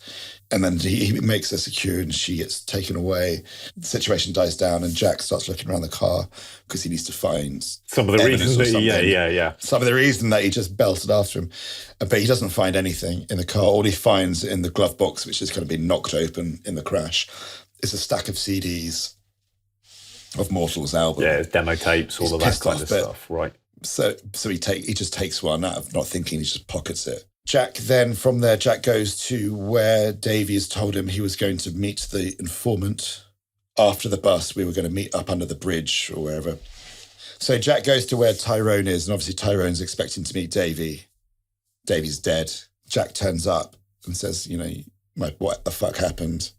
And then he makes her secure and she gets taken away. The situation dies down and Jack starts looking around the car because he needs to find some of the reasons that some of the reason that he just belted after him. But he doesn't find anything in the car. All he finds in the glove box, which has kind of been knocked open in the crash, is a stack of CDs of Mortal's album. Yeah, demo tapes, all of that kind of stuff, right. So he just takes one out of not thinking, he just pockets it. Jack goes to where Davey has told him he was going to meet the informant after the bus. We were going to meet up under the bridge or wherever. So Jack goes to where Tyrone is, and obviously Tyrone's expecting to meet Davey. Davey's dead. Jack turns up and says, what the fuck happened?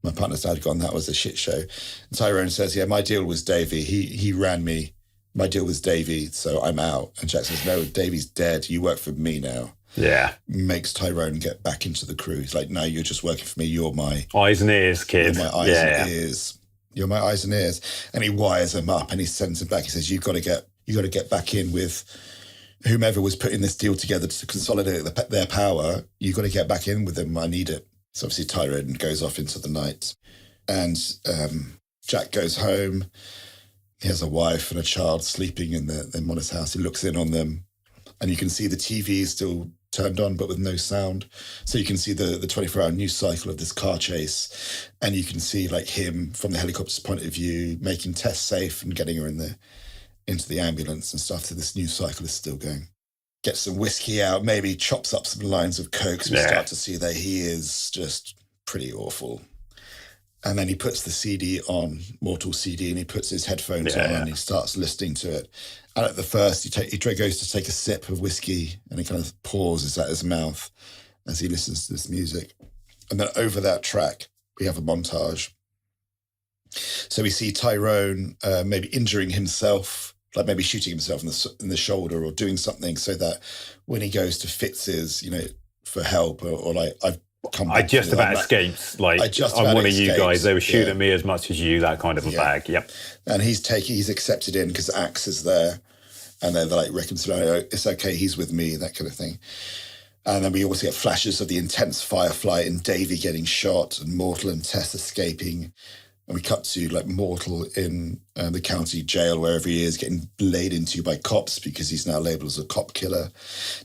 My partner's dad gone, that was a shit show. And Tyrone says, yeah, my deal was Davey. He ran me. My deal was Davey, so I'm out. And Jack says, no, Davey's dead. You work for me now. Yeah. Makes Tyrone get back into the crew. He's like, no, you're just working for me. You're my... eyes and ears, kid. You're my eyes and ears. You're my eyes and ears. And he wires him up and he sends him back. He says, you got to get back in with whomever was putting this deal together to consolidate their power. You got to get back in with them. I need it. So obviously Tyrone goes off into the night. And Jack goes home. He has a wife and a child sleeping in on his house. He looks in on them. And you can see the TV is still turned on, but with no sound. So you can see the 24-hour news cycle of this car chase. And you can see like him from the helicopter's point of view, making Tess safe and getting her into the ambulance and stuff. So this news cycle is still going. Gets some whiskey out, maybe chops up some lines of coke. So we start to see that he is just pretty awful. And then he puts the CD on, Mortal CD, and he puts his headphones on and he starts listening to it. And at the first, he goes to take a sip of whiskey and he kind of pauses at his mouth as he listens to this music. And then over that track, we have a montage So we see Tyrone maybe injuring himself, like maybe shooting himself in the shoulder or doing something so that when he goes to Fitz's, for help or like, I've come back. I just about escaped. Like, I'm one of you guys. They were shooting me as much as you, that kind of a bag. Yep. And he's accepted in because Axe is there. And they're like reconciling, it's okay, he's with me, that kind of thing. And then we also get flashes of the intense firefight and Davy getting shot and Mortal and Tess escaping. And we cut to like Mortal in the county jail, wherever he is, getting laid into by cops because he's now labelled as a cop killer.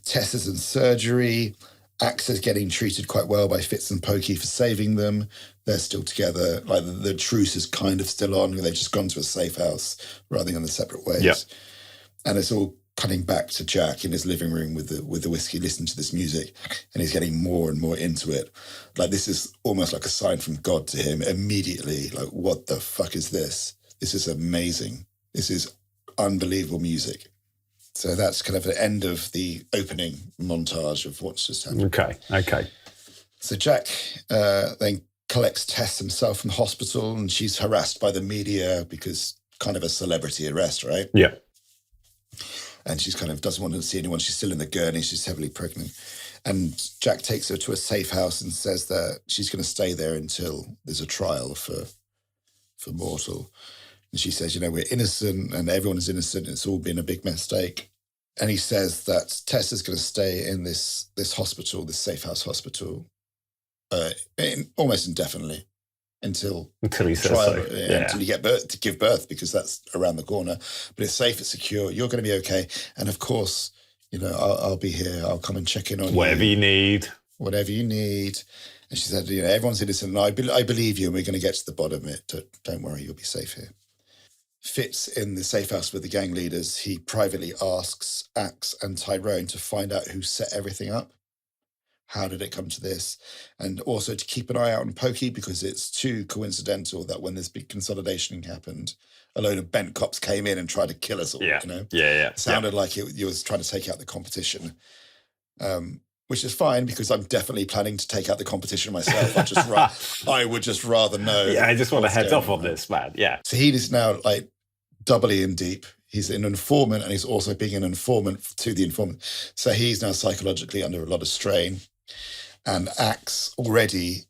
Tess is in surgery. Axe is getting treated quite well by Fitz and Pokey for saving them. They're still together. Like the truce is kind of still on. They've just gone to a safe house rather than the separate ways. Yep. And it's all cutting back to Jack in his living room with the whiskey, listening to this music, and he's getting more and more into it. Like, this is almost like a sign from God to him immediately. Like, what the fuck is this? This is amazing. This is unbelievable music. So that's kind of the end of the opening montage of what's just happened. Okay. So Jack then collects Tess himself from the hospital, and she's harassed by the media because kind of a celebrity arrest, right? Yeah. And she's kind of doesn't want to see anyone. She's still in the gurney. She's heavily pregnant. And Jack takes her to a safe house and says that she's going to stay there until there's a trial for Mortal. And she says, we're innocent and everyone is innocent. It's all been a big mistake. And he says that Tess is going to stay in this hospital, this safe house hospital, almost indefinitely. Until he says so. Until you give birth, because that's around the corner. But it's safe, it's secure. You're going to be okay. And of course, I'll be here. I'll come and check in on whatever you need. Whatever you need. And she said, everyone's innocent. And I believe you, and we're going to get to the bottom of it. Don't worry, you'll be safe here. Fitz in the safe house with the gang leaders. He privately asks Axe and Tyrone to find out who set everything up. How did it come to this? And also to keep an eye out on Pokey, because it's too coincidental that when this big consolidation happened, a load of bent cops came in and tried to kill us all. Yeah. It sounded like it was trying to take out the competition, which is fine because I'm definitely planning to take out the competition myself. I would just rather know. Yeah, I just want a heads up on this, man. Yeah. So he is now like doubly in deep. He's an informant and he's also being an informant to the informant. So he's now psychologically under a lot of strain. And Axe already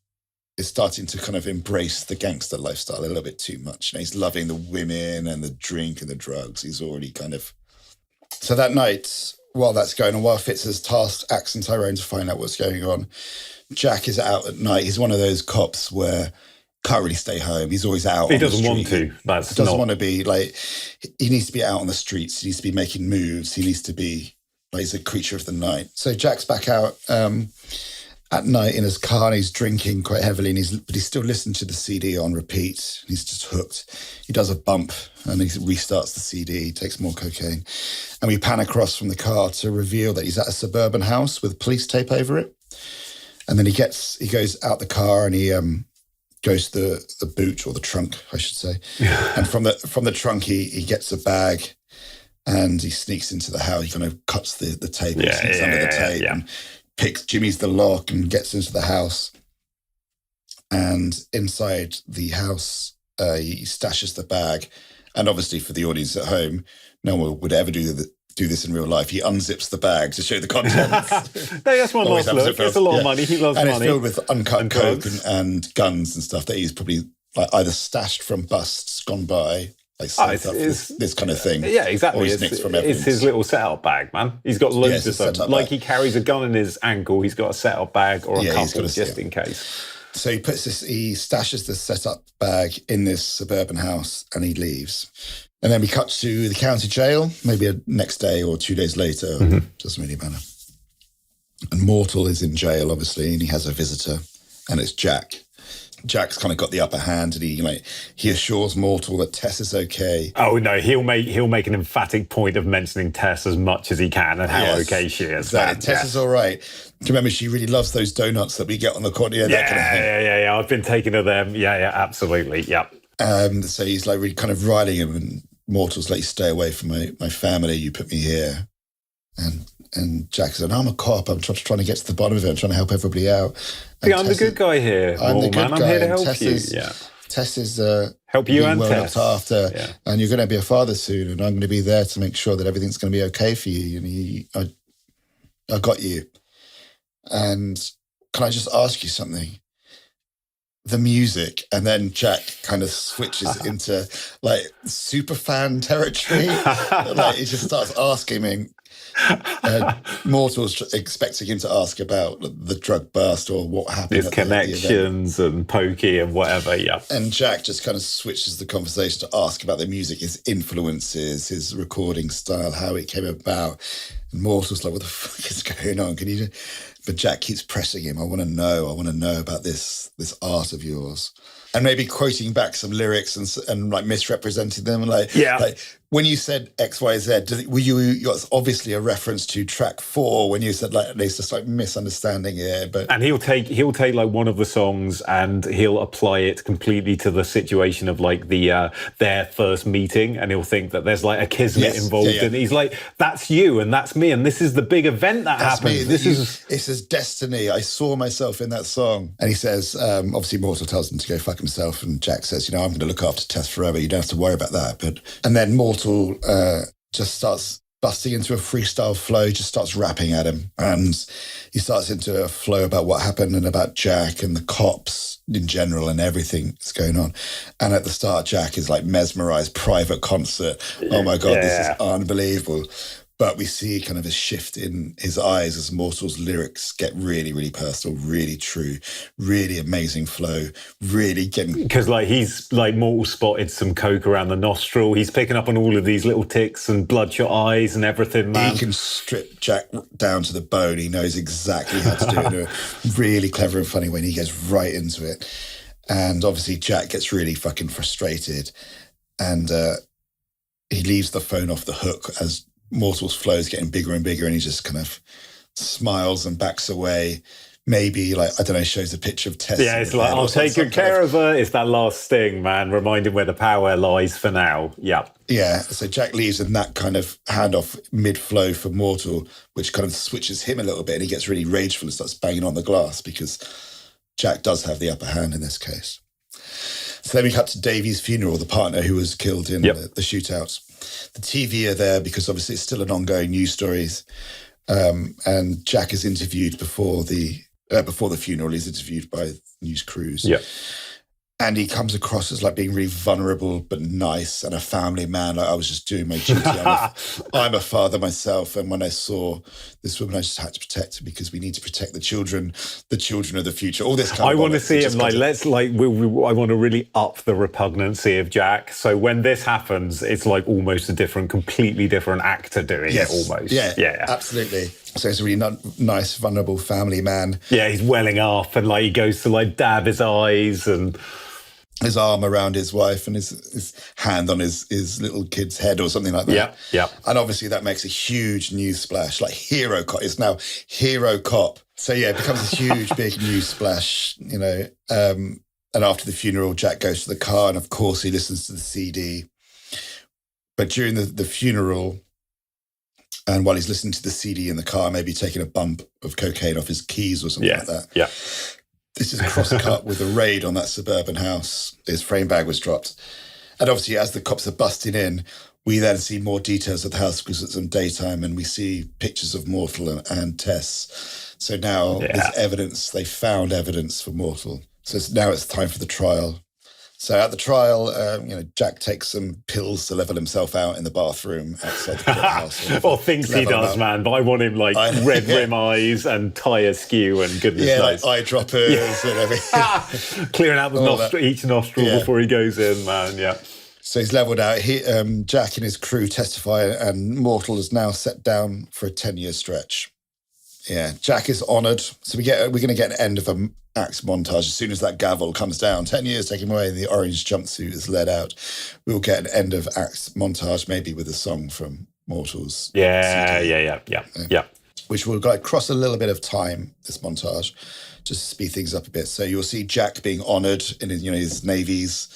is starting to kind of embrace the gangster lifestyle a little bit too much. He's loving the women and the drink and the drugs. He's already kind of... So that night, while that's going on, while Fitz has tasked Axe and Tyrone to find out what's going on, Jack is out at night. He's one of those cops where can't really stay home. He's always out. He doesn't want to. Doesn't want to be like... He needs to be out on the streets. He needs to be making moves. He needs to be... Like, he's a creature of the night. So Jack's back out... at night in his car, and he's drinking quite heavily, but he's still listening to the CD on repeat. He's just hooked. He does a bump and he restarts the CD, takes more cocaine. And we pan across from the car to reveal that he's at a suburban house with police tape over it. And then he goes out the car and he goes to the boot, or the trunk, I should say. And from the trunk, he gets a bag and he sneaks into the house. He kind of cuts the tape, sneaks under the tape and jimmies the lock and gets into the house. And inside the house, he stashes the bag. And obviously for the audience at home, no one would ever do this in real life. He unzips the bag to show the contents. That's one last look. It's a lot of money. He loves money. And it's filled with uncut coke and guns and stuff that he's probably like either stashed from busts gone by, like this kind of thing. Yeah, exactly. Or it's from evidence. It's his little setup bag, man. He's got loads of stuff. Like he carries a gun in his ankle. He's got a setup bag or a couple just in case. So he stashes the setup bag in this suburban house and he leaves. And then we cut to the county jail, maybe next day or 2 days later. Mm-hmm. Doesn't really matter. And Mortal is in jail, obviously, and he has a visitor, and it's Jack. Jack's kind of got the upper hand, and he assures Mortal that Tess is okay. Oh no, he'll make an emphatic point of mentioning Tess as much as he can and how okay she is. Exactly. Tess is all right. Do you remember she really loves those donuts that we get on the corner? That kind of thing. Yeah. I've been taking to them. Yeah, absolutely. Yep. So he's like really kind of riling him, and Mortal's like, "Stay away from my family. You put me here." And Jack said, "I'm a cop. I'm trying to get to the bottom of it. I'm trying to help everybody out." I'm the good guy here. I'm the good guy. I'm here to help Tess you. Is, yeah. Tess is help you being and well Tess. looked after, Yeah. and you're going to be a father soon, and I'm going to be there to make sure that everything's going to be okay for you. And I got you. And can I just ask you something? The music, and then Jack kind of switches into like super fan territory. Like he just starts asking me. Mortal's expecting him to ask about the drug bust or what happened. His at connections and Pokey and whatever, yeah. And Jack just kind of switches the conversation to ask about the music, his influences, his recording style, how it came about. And Mortal's like, what the fuck is going on? Can you? But Jack keeps pressing him. I want to know about this art of yours. And maybe quoting back some lyrics and like misrepresenting them. Like when you said X, Y, Z, it's obviously a reference to track 4 when you said like there's just like misunderstanding it. And he'll take like one of the songs and he'll apply it completely to the situation of like their first meeting, and he'll think that there's like a kismet involved, and he's like, that's you and that's me, and this is the big event that happens. It says destiny. I saw myself in that song. And he says, obviously Mortal tells him to go fuck himself, and Jack says, I'm going to look after Tess forever. You don't have to worry about that. And then Mortal just starts busting into a freestyle flow, just starts rapping at him. And he starts into a flow about what happened and about Jack and the cops in general and everything that's going on. And at the start, Jack is like mesmerized, private concert. Oh my God, this is unbelievable. But we see kind of a shift in his eyes as Mortal's lyrics get really, really personal, really true, really amazing flow, really getting... Because like he's like Mortal spotted some coke around the nostril. He's picking up on all of these little ticks and bloodshot eyes and everything, man. He can strip Jack down to the bone. He knows exactly how to do it in a really clever and funny way. And he gets right into it. And obviously Jack gets really fucking frustrated. And he leaves the phone off the hook as Mortal's flow is getting bigger and bigger, and he just kind of smiles and backs away. Maybe, like, I don't know, shows a picture of Tess. Yeah, it's like, I'll take good care of her. It's that last sting, man. Remind him where the power lies for now. Yeah. Yeah, so Jack leaves and that kind of handoff mid-flow for Mortal, which kind of switches him a little bit, and he gets really rageful and starts banging on the glass because Jack does have the upper hand in this case. So then we cut to Davy's funeral, the partner who was killed in the shootouts. The TV are there because obviously it's still an ongoing news stories. And Jack is interviewed before the funeral. He's interviewed by news crews. Yeah. And he comes across as like being really vulnerable but nice and a family man. Like, I was just doing my duty. I'm a father myself, and when I saw this woman, I just had to protect her because we need to protect the children of the future. All this kind of. I want to see him like I want to really up the repugnancy of Jack. So when this happens, it's like almost a completely different actor doing it almost. Yeah, absolutely. So he's a really nice, vulnerable family man. Yeah, he's welling up and like he goes to like dab his eyes and his arm around his wife and his hand on his little kid's head or something like that. Yeah. And obviously that makes a huge news splash. Like Hero Cop is now Hero Cop. So yeah, it becomes a huge, big news splash, And after the funeral, Jack goes to the car and of course he listens to the CD. But during the funeral, and while he's listening to the CD in the car, maybe taking a bump of cocaine off his keys or something like that. Yeah. This is cross-cut with a raid on that suburban house. His frame bag was dropped. And obviously, as the cops are busting in, we then see more details of the house because it's in daytime, and we see pictures of Mortal and Tess. So now there's evidence. They found evidence for Mortal. So now it's time for the trial. So at the trial, Jack takes some pills to level himself out in the bathroom outside the courthouse. Or thinks he does, man. But I want him like red rim eyes and tie askew and goodness knows. Like eye droppers and everything. Clearing out each nostril before he goes in, man. Yeah. So he's leveled out. Jack and his crew testify, and Mortal is now set down for a 10-year stretch. Yeah, Jack is honoured. So we're going to get an end of an axe montage as soon as that gavel comes down. 10 years take him away, and the orange jumpsuit is let out. We'll get an end of axe montage, maybe with a song from Mortal's. Yeah. Which will like cross a little bit of time. This montage, just to speed things up a bit. So you'll see Jack being honoured in his navies,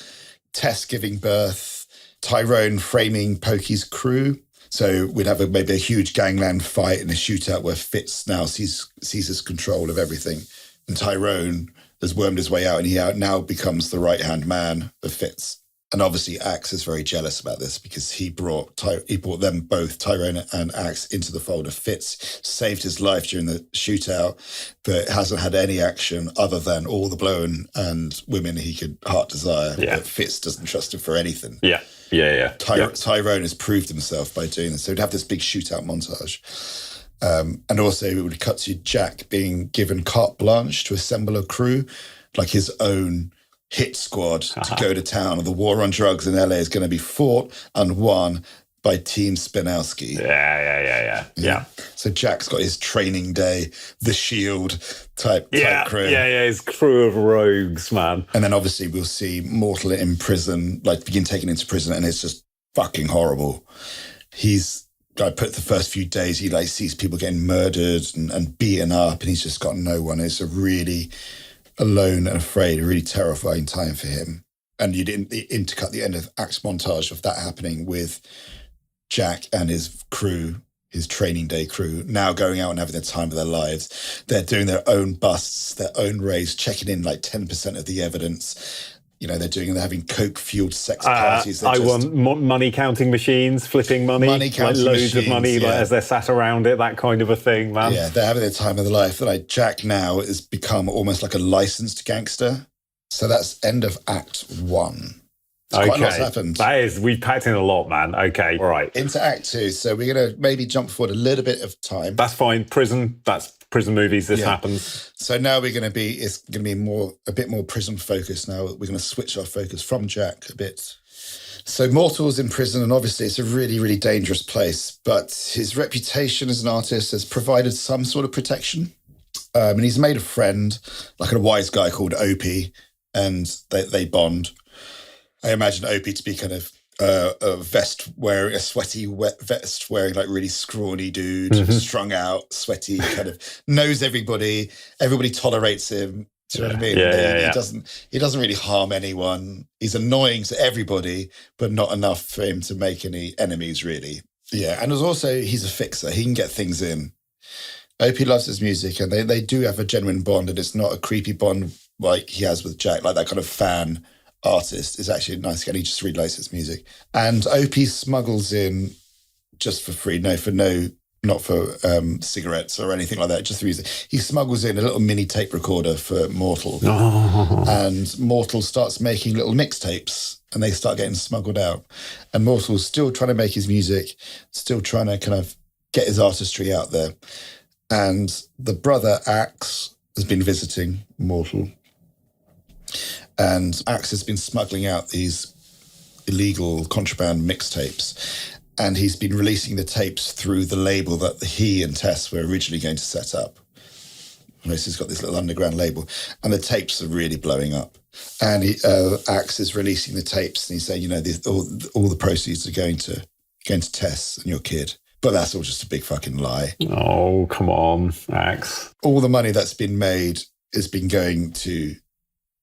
Tess giving birth, Tyrone framing Pokey's crew. So we'd have maybe a huge gangland fight and a shootout where Fitz now seizes control of everything. And Tyrone has wormed his way out, and he now becomes the right-hand man of Fitz. And obviously Axe is very jealous about this because he brought them both, Tyrone and Axe, into the fold of Fitz, saved his life during the shootout, but hasn't had any action other than all the blowing and women he could heart desire. Yeah. But Fitz doesn't trust him for anything. Yeah. Tyrone has proved himself by doing this. So we'd have this big shootout montage. And also it would cut to Jack being given carte blanche to assemble a crew, like his own hit squad to go to town. The war on drugs in LA is going to be fought and won by Team Spinowski. Yeah. So Jack's got his training day, the Shield type crew. Yeah, his crew of rogues, man. And then obviously we'll see Mortal in prison, like begin taken into prison, and it's just fucking horrible. I put the first few days, he like sees people getting murdered and beaten up, and he's just got no one. It's a really alone and afraid, a really terrifying time for him. And you didn't intercut the end of Axe montage of that happening with Jack and his crew, his training day crew, now going out and having the time of their lives. They're doing their own busts, their own raids, checking in like 10% of the evidence. You know, they're having coke-fueled sex parties. I want money counting machines, flipping money counting loads of money as they're sat around it, that kind of a thing, man. Yeah, they're having their time of their life. Like Jack now has become almost like a licensed gangster. So that's end of Act 1. Quite a lot's happened. We've packed in a lot, man. Okay, all right. Into Act 2. So we're going to maybe jump forward a little bit of time. That's fine. That's prison movies. This happens. So now it's going to be a bit more prison focused now. We're going to switch our focus from Jack a bit. So Mortal's in prison, and obviously it's a really, really dangerous place, but his reputation as an artist has provided some sort of protection. And he's made a friend, like a wise guy called Opie, and they bond. I imagine Opie to be kind of a sweaty wet vest wearing, like really scrawny dude, strung out, sweaty, kind of knows everybody. Everybody tolerates him. Do you know what I mean? He doesn't really harm anyone. He's annoying to everybody, but not enough for him to make any enemies, really. Yeah, and he's a fixer. He can get things in. Opie loves his music, and they do have a genuine bond, and it's not a creepy bond like he has with Jack, like that kind of fan artist. Is actually a nice guy. He just really likes his music. And Opie smuggles in just for free, not for cigarettes or anything like that, just for music. He smuggles in a little mini tape recorder for Mortal. And Mortal starts making little mixtapes, and they start getting smuggled out. And Mortal's still trying to make his music, still trying to kind of get his artistry out there. And the brother Axe has been visiting Mortal. And Axe has been smuggling out these illegal contraband mixtapes. And he's been releasing the tapes through the label that he and Tess were originally going to set up. He's got this little underground label. And the tapes are really blowing up. And Axe is releasing the tapes, and he's saying, all the proceeds are going to Tess and your kid. But that's all just a big fucking lie. Oh, come on, Axe. All the money that's been made has been going to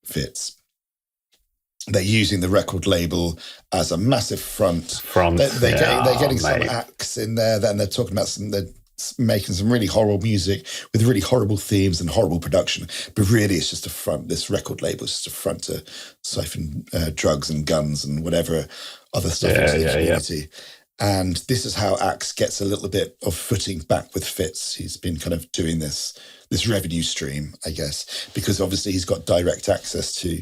Fitz. They're using the record label as a massive front. They're getting some acts in there. Then they're talking about they're making some really horrible music with really horrible themes and horrible production. But really, it's just a front. This record label is just a front to siphon drugs and guns and whatever other stuff into the community. And this is how Axe gets a little bit of footing back with Fitz. He's been kind of doing this revenue stream, I guess, because obviously he's got direct access to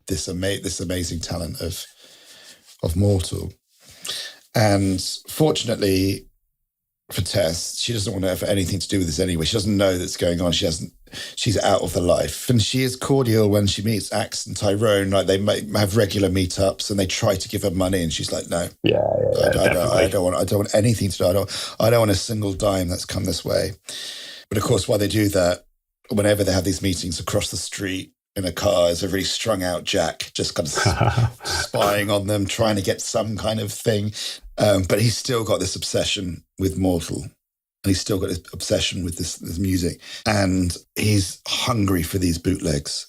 this amazing talent of Mortal. And fortunately for Tess, she doesn't want to have anything to do with this anyway. She doesn't know that's going on. She's out of the life. And she is cordial when she meets Axe and Tyrone. Like, they have regular meetups, and they try to give her money, and she's like, no. I don't want anything to do. I don't want a single dime that's come this way. But of course, while they do that, whenever they have these meetings across the street in a car, is a really strung out Jack, just kind of spying on them, trying to get some kind of thing. But he's still got this obsession with Mortal, and he's still got this obsession with this music, and he's hungry for these bootlegs.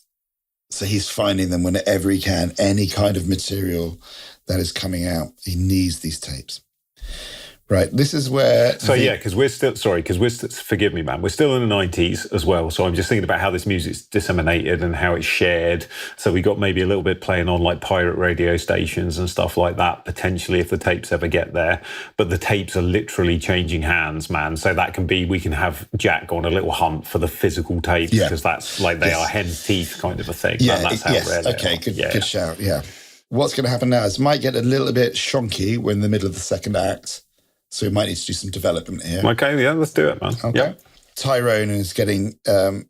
So he's finding them whenever he can, any kind of material that is coming out. He needs these tapes. Right. This is where. So because forgive me, man, we're still in the 90s as well. So I'm just thinking about how this music's disseminated and how it's shared. So we got maybe a little bit playing on like pirate radio stations and stuff like that, potentially if the tapes ever get there. But the tapes are literally changing hands, man. So that can be, we can have Jack on a little hunt for the physical tapes because that's like they are hen's teeth kind of a thing. Yeah. Man, that's how rare they Okay. are. Good shout. Yeah. What's going to happen now is it might get a little bit shonky. We're in the middle of the second act. So we might need to do some development here. Okay, yeah, let's do it, man. Okay. Yep. Tyrone is getting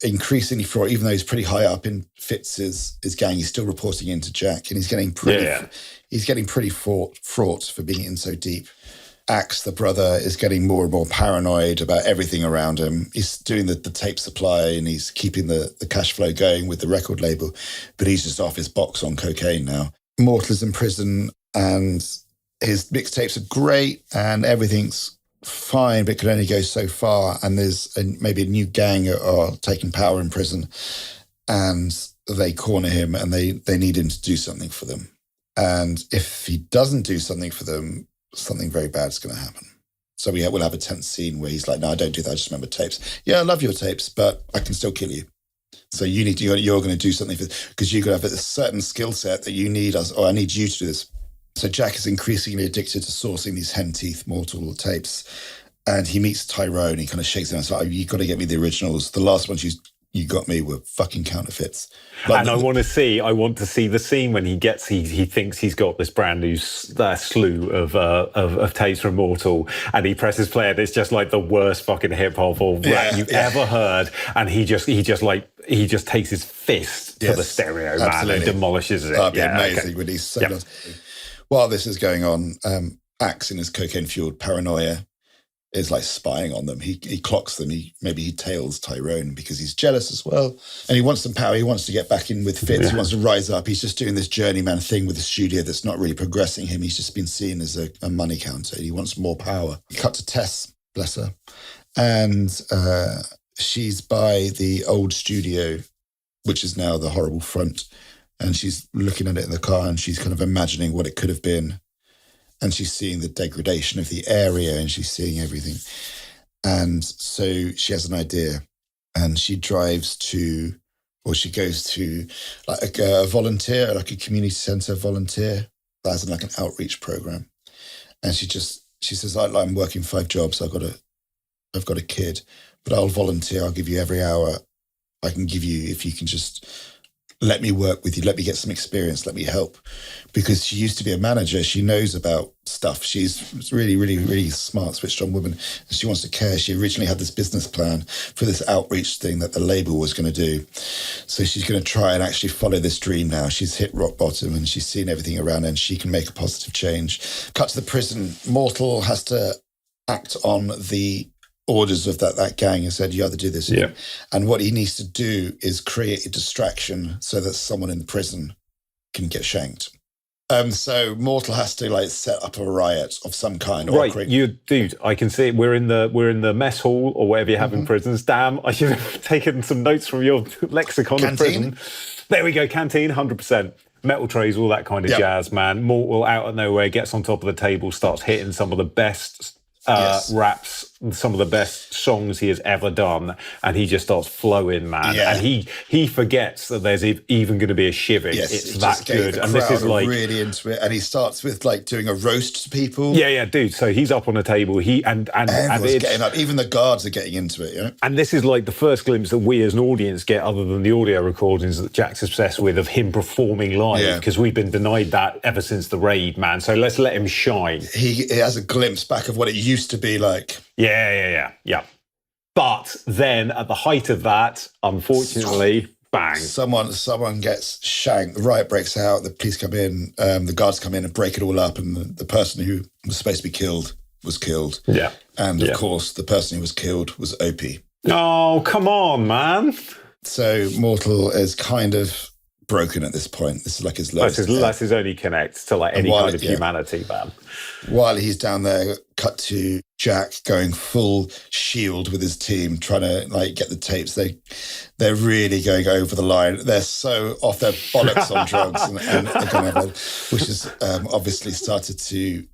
increasingly fraught, even though he's pretty high up in Fitz's gang. He's still reporting into Jack, and he's getting pretty fraught for being in so deep. Axe, the brother, is getting more and more paranoid about everything around him. He's doing the tape supply, and he's keeping the cash flow going with the record label, but he's just off his box on cocaine now. Mortal is in prison, and his mixtapes are great and everything's fine, but can only go so far. And there's maybe a new gang are taking power in prison, and they corner him and they need him to do something for them. And if he doesn't do something for them, something very bad is going to happen. So we'll have a tense scene where he's like, no, I don't do that. I just remember tapes. Yeah, I love your tapes, but I can still kill you. So you're going to do something because you're going to have a certain skill set that you need us, or I need you to do this. So Jack is increasingly addicted to sourcing these hen teeth Mortal tapes, and he meets Tyrone. He kind of shakes him and says, "Oh, you got to get me the originals. The last ones you got me were fucking counterfeits." And I want to see the scene when he thinks he's got this brand new slew of tapes from Mortal, and he presses play, and it's just like the worst fucking hip hop or rap you've ever heard, and he just takes his fist to the stereo, man, and demolishes it. That'd be amazing when he's so done. While this is going on, Axe in his cocaine-fueled paranoia is like spying on them. He clocks them. Maybe he tails Tyrone because he's jealous as well. And he wants some power. He wants to get back in with Fitz. He wants to rise up. He's just doing this journeyman thing with the studio that's not really progressing him. He's just been seen as a money counter. He wants more power. Cut to Tess, bless her. And she's by the old studio, which is now the horrible front. And she's looking at it in the car, and she's kind of imagining what it could have been. And she's seeing the degradation of the area, and she's seeing everything. And so she has an idea, and she goes to like a volunteer, like a community centre volunteer that has like an outreach program. And she says, I'm working 5 jobs. I've got a kid, but I'll volunteer. I'll give you every hour I can give you if you can just let me work with you, let me get some experience, let me help. Because she used to be a manager. She knows about stuff. She's really, really, really smart, switched on woman. And she wants to care. She originally had this business plan for this outreach thing that the label was going to do. So she's going to try and actually follow this dream now. She's hit rock bottom and she's seen everything around her, and she can make a positive change. Cut to the prison. Mortal has to act on the orders of that gang and said, you either do this. Yeah. And what he needs to do is create a distraction so that someone in the prison can get shanked. So Mortal has to like set up a riot of some kind. Or right, dude, I can see it. We're in the mess hall or whatever you have in prisons. Damn, I should have taken some notes from your lexicon of prison. There we go, canteen, 100%. Metal trays, all that kind of jazz, man. Mortal out of nowhere gets on top of the table, starts hitting some of the best raps, some of the best songs he has ever done, and he just starts flowing, man. And he forgets that there's even going to be a shivving. It's that good. And this is like really into it. And he starts with like doing a roast to people. Yeah, dude. So he's up on a table. And everyone's getting up. Even the guards are getting into it. You know? And this is like the first glimpse that we as an audience get, other than the audio recordings that Jack's obsessed with, of him performing live, because we've been denied that ever since the raid, man. So let's let him shine. He has a glimpse back of what it used to be like. Yeah. But then at the height of that, unfortunately, bang. Someone gets shanked. The riot breaks out. The police come in. The guards come in and break it all up. And the person who was supposed to be killed was killed. Yeah. And of course, the person who was killed was OP. Oh, come on, man. So Mortal is kind of broken at this point. This is like his lowest. That's his only connect to like any kind of humanity, man. While he's down there, cut to Jack going full shield with his team, trying to like get the tapes. They're really going over the line. They're so off their bollocks on drugs, and which has obviously started to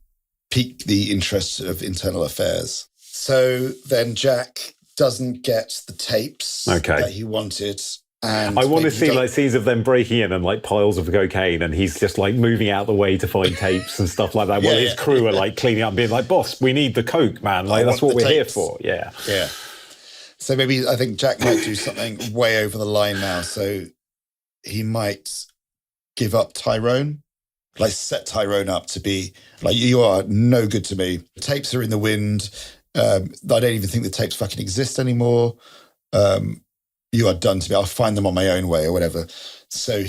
pique the interest of internal affairs. So then Jack doesn't get the tapes that he wanted. And I want to see like scenes of them breaking in and like piles of cocaine, and he's just like moving out of the way to find tapes and stuff like that. While his crew are like cleaning up and being like, "Boss, we need the coke, man. Like that's what we're here for." Yeah. So maybe I think Jack might do something way over the line now. So he might give up Tyrone, like set Tyrone up to be like, you are no good to me. The tapes are in the wind. I don't even think the tapes fucking exist anymore. You are done to me. I'll find them on my own way or whatever. So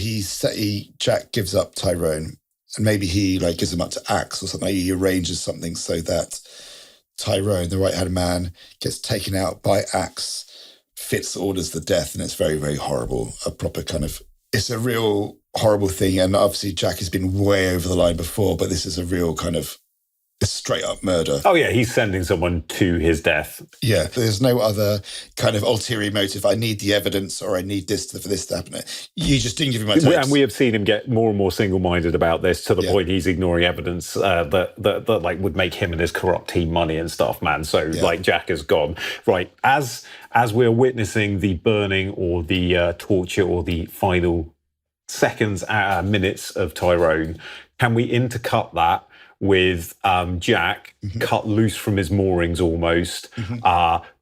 Jack gives up Tyrone, and maybe he like gives them up to Axe or something. He arranges something so that Tyrone, the right-hand man, gets taken out by Axe. Fitz orders the death, and it's very, very horrible. A proper kind of, it's a real horrible thing. And obviously Jack has been way over the line before, but this is a real kind of straight up murder. Oh yeah, he's sending someone to his death. Yeah, there's no other kind of ulterior motive. I need the evidence, or I need this for this to happen. You just didn't give him my tapes. And we have seen him get more and more single-minded about this, to the point he's ignoring evidence that like would make him and his corrupt team money and stuff, man. So like Jack has gone right as we're witnessing the burning or the torture or the final seconds, minutes of Tyrone. Can we intercut that with Jack cut loose from his moorings almost,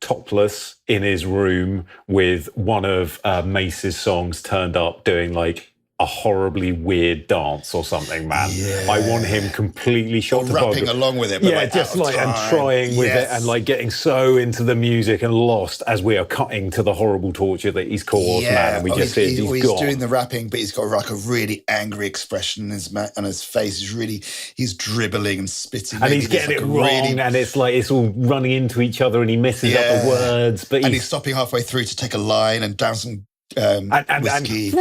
topless in his room with one of Mace's songs turned up doing like a horribly weird dance or something, man. Yeah. I want him completely shot to rapping along with it, but like just like and trying with it and like getting so into the music and lost as we are cutting to the horrible torture that he's caused, man. And we just see he's doing the rapping, but he's got like a really angry expression on his face. He's dribbling and spitting, and he's getting it wrong, and it's like it's all running into each other, and he misses up the words. But he's stopping halfway through to take a line and down some whiskey.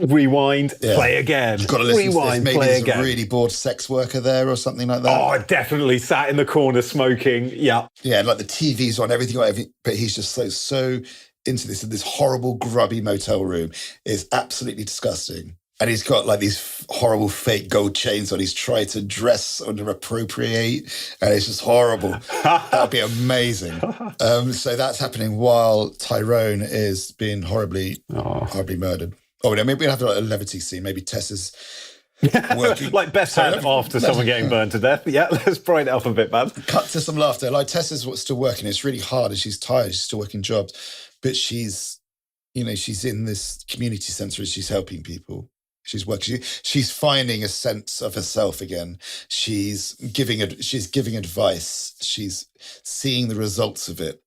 Rewind, play again. You've got to listen rewind, to this. Maybe play there's again. a really bored sex worker there or something like that. Oh, definitely sat in the corner smoking. Yeah, like the TV's on, everything, but he's just so into this. And this horrible, grubby motel room is absolutely disgusting. And he's got like these horrible fake gold chains on. He's trying to dress under appropriate, and it's just horrible. That'd be amazing. So that's happening while Tyrone is being horribly murdered. Oh, maybe we'll have like a levity scene. Maybe Tess is working. Like best hand after someone getting burned to death. Yeah, let's brighten it up a bit, man. Cut to some laughter. Like Tess is still working. It's really hard, and she's tired. She's still working jobs, but she's in this community centre and she's helping people. She's working. She's finding a sense of herself again. She's giving advice. She's seeing the results of it.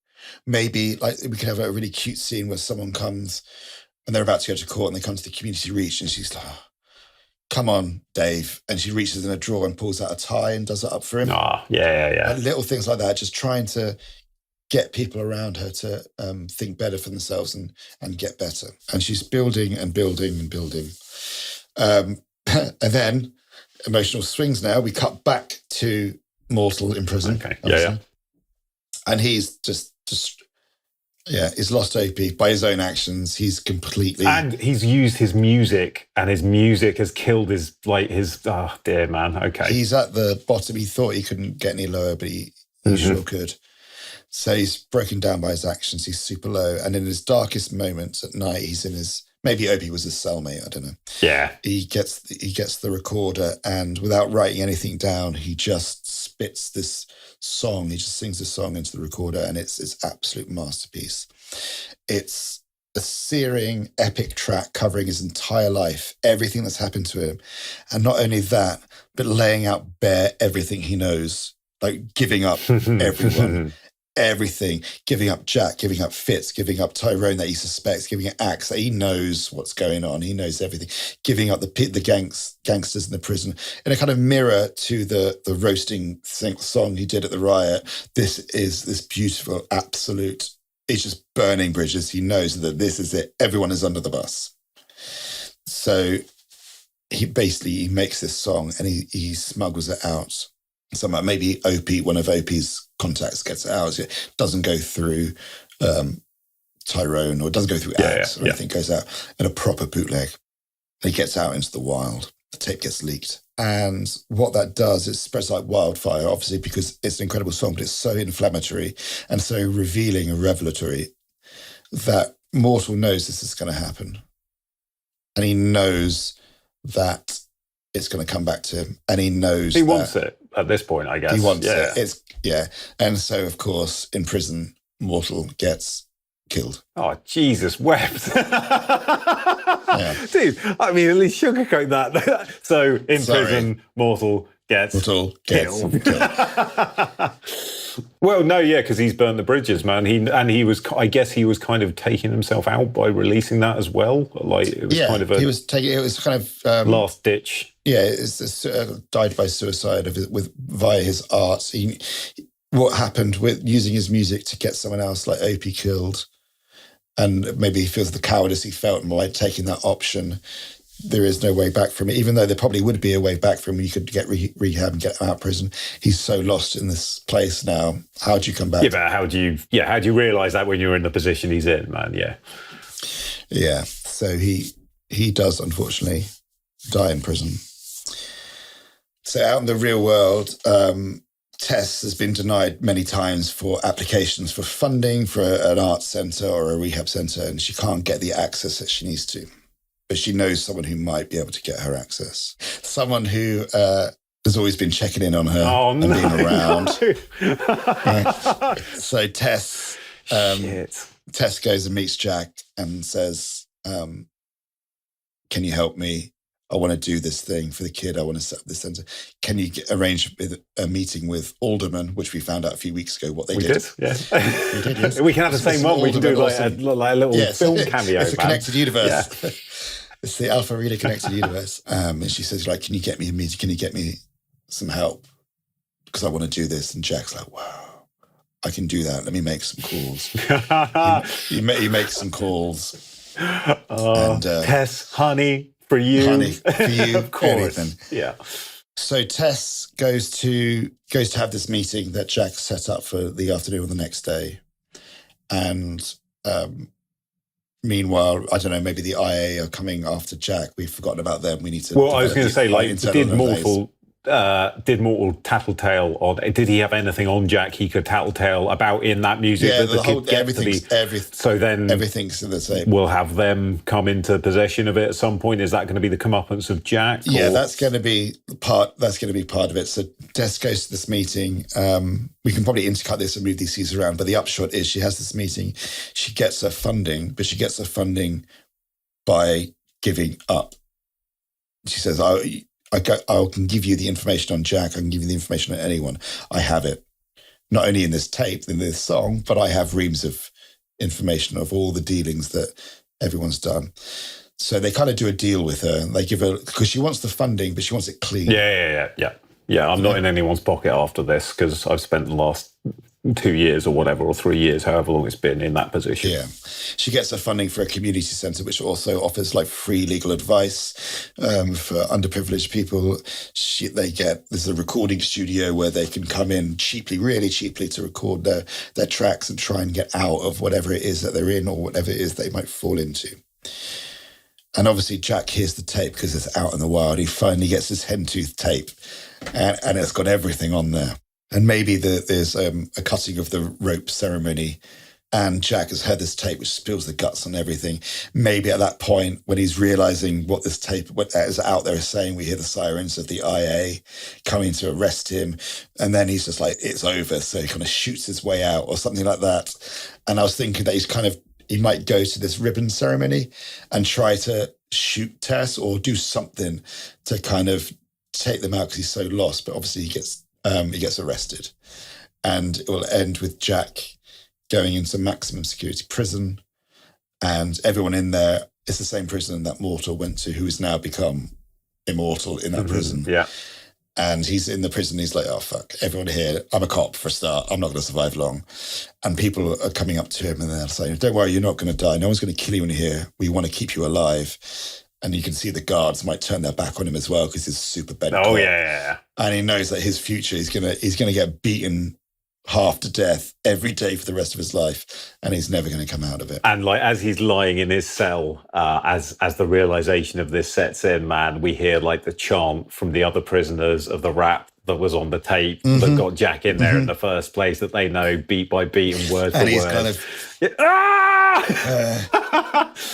Maybe like we could have a really cute scene where someone comes and they're about to go to court and they come to the community reach and she's like, "Come on, Dave," and she reaches in a drawer and pulls out a tie and does it up for him. Yeah. Like little things like that, just trying to get people around her to think better for themselves and get better. And she's building and building and building. And then emotional swings now. We cut back to Mortal in prison. Okay. Yeah. And he's just he's lost Opie by his own actions. He's completely... And he's used his music, and his music has killed his oh, dear, man. Okay. He's at the bottom. He thought he couldn't get any lower, but he sure could. So he's broken down by his actions. He's super low. And in his darkest moments at night, he's in his... Maybe Opie was his cellmate, I don't know. Yeah. He gets the recorder, and without writing anything down, he just spits this song. He just sings this song into the recorder, and it's absolute masterpiece. It's a searing, epic track covering his entire life, everything that's happened to him. And not only that, but laying out bare everything he knows, like giving up everyone. Everything, giving up Jack, giving up Fitz, giving up Tyrone that he suspects, giving up Axe that he knows what's going on, he knows everything, giving up the gangsters in the prison. In a kind of mirror to the roasting song he did at the riot, this is this beautiful, absolute, it's just burning bridges. He knows that this is it. Everyone is under the bus. So he makes this song and he smuggles it out. Somehow, maybe Opie, one of Opie's contacts, gets it out. It doesn't go through Tyrone, or it doesn't go through Axe, or anything. Goes out in a proper bootleg. And he gets out into the wild. The tape gets leaked. And what that does, it spreads like wildfire, obviously, because it's an incredible song, but it's so inflammatory and so revealing and revelatory that Mortal knows this is going to happen. And he knows that it's going to come back to him. And he knows he wants it at this point, I guess. He wants it. And so, of course, in prison, Mortal gets killed. Oh, Jesus wept. Yeah. Dude, I mean, at least sugarcoat that. So, in prison, Mortal gets killed. Well, no, yeah, because he's burned the bridges, man. He was, I guess, he was kind of taking himself out by releasing that as well. Like it was kind of he was taking. It was kind of last ditch. Yeah, it's died by suicide via his art. What happened with using his music to get someone else like Opie killed, and maybe he feels the cowardice he felt by taking that option. There is no way back from it, even though there probably would be a way back from him. You could get rehab and get out of prison. He's so lost in this place now. How do you come back? Yeah, but how do you realise that when you're in the position he's in, man? Yeah. Yeah. So he does, unfortunately, die in prison. So out in the real world, Tess has been denied many times for applications for funding for an arts centre or a rehab centre, and she can't get the access that she needs to. But she knows someone who might be able to get her access. Someone who has always been checking in on her and being around. No. So Tess goes and meets Jack and says, can you help me? I want to do this thing for the kid. I want to set up this centre. Can you arrange a meeting with Alderman, which we found out a few weeks ago what they did? Yeah. We did, yes. We can have the same one. We can do like a little film cameo. It's a connected universe. Yeah. It's the Alpha Really Connected Universe. And she says, like, can you get me a meeting? Can you get me some help? Because I want to do this. And Jack's like, wow, I can do that. Let me make some calls. he makes some calls. Tess, honey. For you, of course. Anything. Yeah. So Tess goes to have this meeting that Jack set up for the afternoon of the next day, and meanwhile, I don't know, maybe the IA are coming after Jack. We've forgotten about them. We need to. Well, I was going to say, like, did Mortal tattletale on? Did he have anything on Jack he could tattletale about in that music? Yeah, so then everything's the same. We'll have them come into possession of it at some point. Is that going to be the comeuppance of Jack? Yeah, that's going to be part. That's going to be part of it. So Tess goes to this meeting. We can probably intercut this and move these scenes around. But the upshot is she has this meeting. She gets her funding, but she gets her funding by giving up. She says, I can give you the information on Jack. I can give you the information on anyone. I have it. Not only in this tape, in this song, but I have reams of information of all the dealings that everyone's done. So they kind of do a deal with her. They give her, because she wants the funding, but she wants it clean. Yeah, I'm not in anyone's pocket after this because I've spent the last 2 years or whatever, or 3 years, however long it's been in that position. Yeah. She gets her funding for a community centre, which also offers like free legal advice for underprivileged people. There's a recording studio where they can come in cheaply, really cheaply, to record their tracks and try and get out of whatever it is that they're in or whatever it is they might fall into. And obviously Jack hears the tape because it's out in the wild. He finally gets his hen-tooth tape and it's got everything on there. And maybe there's a cutting of the rope ceremony, and Jack has heard this tape, which spills the guts on everything. Maybe at that point, when he's realizing what this tape, what is out there is saying, we hear the sirens of the IA coming to arrest him. And then he's just like, it's over. So he kind of shoots his way out or something like that. And I was thinking that he might go to this ribbon ceremony and try to shoot Tess or do something to kind of take them out because he's so lost. But obviously he gets arrested, and it will end with Jack going into maximum security prison, and everyone in there is the same prison that Mortal went to, who has now become immortal in that prison. Yeah. And he's in the prison. He's like, oh, fuck, everyone here. I'm a cop for a start. I'm not going to survive long. And people are coming up to him and they're saying, don't worry, you're not going to die. No one's going to kill you in here. We want to keep you alive. And you can see the guards might turn their back on him as well because he's super bent. Oh, yeah. And he knows that his future, he's gonna get beaten half to death every day for the rest of his life, and he's never going to come out of it. And like as he's lying in his cell, as the realization of this sets in, man, we hear like the chant from the other prisoners of the rap that was on the tape that got Jack in there in the first place, that they know beat by beat and word for word. And he's kind of...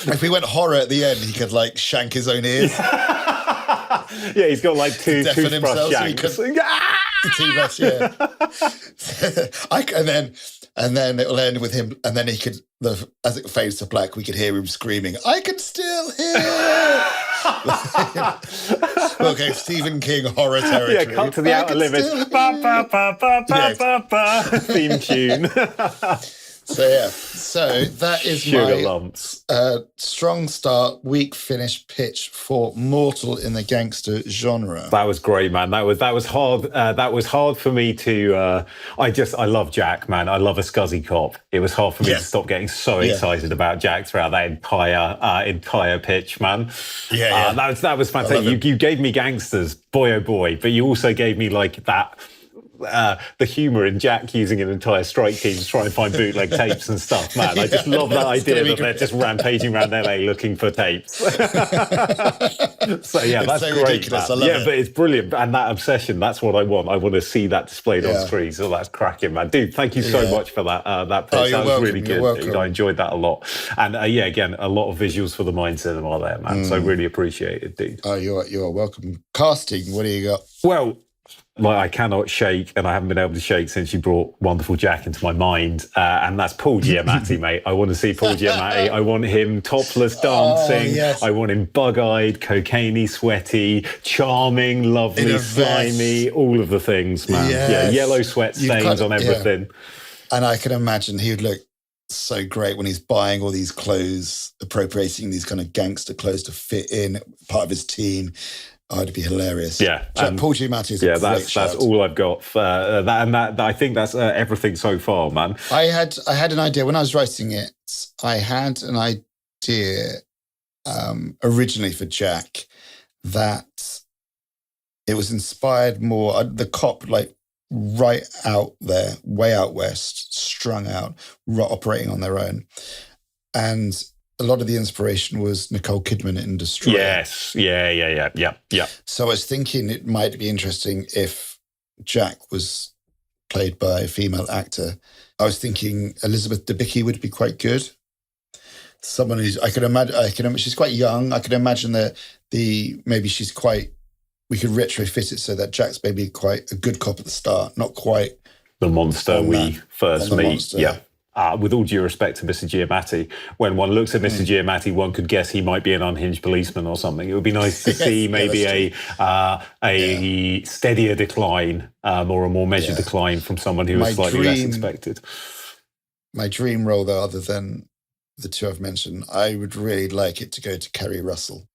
if we went horror at the end, he could like shank his own ears. Yeah, he's got like two toothbrush shanks. Toothbrush, yeah. and then it'll end with him, and then he could, as it fades to black, we could hear him screaming, "I can still hear." Okay, Stephen King horror territory. Yeah, cut to the Outer Limits. Theme tune. So that is Sugar my lumps. Strong start, weak finish pitch for Mortal in the Gangster genre. That was great, man. That was hard. That was hard for me to. I love Jack, man. I love a scuzzy cop. It was hard for me to stop getting so excited about Jack throughout that entire pitch, man. That was fantastic. You gave me gangsters, boy oh boy, but you also gave me like that. The humour in Jack using an entire strike team to try and find bootleg tapes and stuff, man. I just love that idea that they're just rampaging around LA looking for tapes. So yeah, that's so great. But it's brilliant. And that obsession, that's what I want. I want to see that displayed on screen. So that's cracking, man. Dude, thank you so much for that pitch. That was really good. I enjoyed that a lot. And again, a lot of visuals for the Mind Cinema there, man. So I really appreciate it, dude. Oh, you are welcome. Casting, what do you got? Well, like I cannot shake, and I haven't been able to shake since you brought Wonderful Jack into my mind, and that's Paul Giamatti, mate. I want to see Paul Giamatti. I want him topless dancing. I want him bug-eyed, cocaine-y, sweaty, charming, lovely, slimy, all of the things, man. Yeah, yellow sweat stains on everything. And I can imagine he would look so great when he's buying all these clothes, appropriating these kind of gangster clothes to fit in, part of his team. Oh, it'd be hilarious. Yeah. Paul Giamatti is a great shout. That's all I've got. I think that's everything so far, man. I had an idea when I was writing it. I had an idea originally for Jack that it was inspired more, the cop, like right out there, way out west, strung out, operating on their own. And a lot of the inspiration was Nicole Kidman in Destroyer. Yes. Yeah. So I was thinking it might be interesting if Jack was played by a female actor. I was thinking Elizabeth Debicki would be quite good. Someone who's, I can imagine, she's quite young. I can imagine that maybe she's quite, we could retrofit it so that Jack's maybe quite a good cop at the start, not quite the monster we first meet. Monster. Yeah. With all due respect to Mr. Giamatti, when one looks at Mr. Giamatti, one could guess he might be an unhinged policeman or something. It would be nice to see maybe a steadier decline or a more measured decline from someone who was slightly less expected. My dream role, though, other than the two I've mentioned, I would really like it to go to Kerry Russell.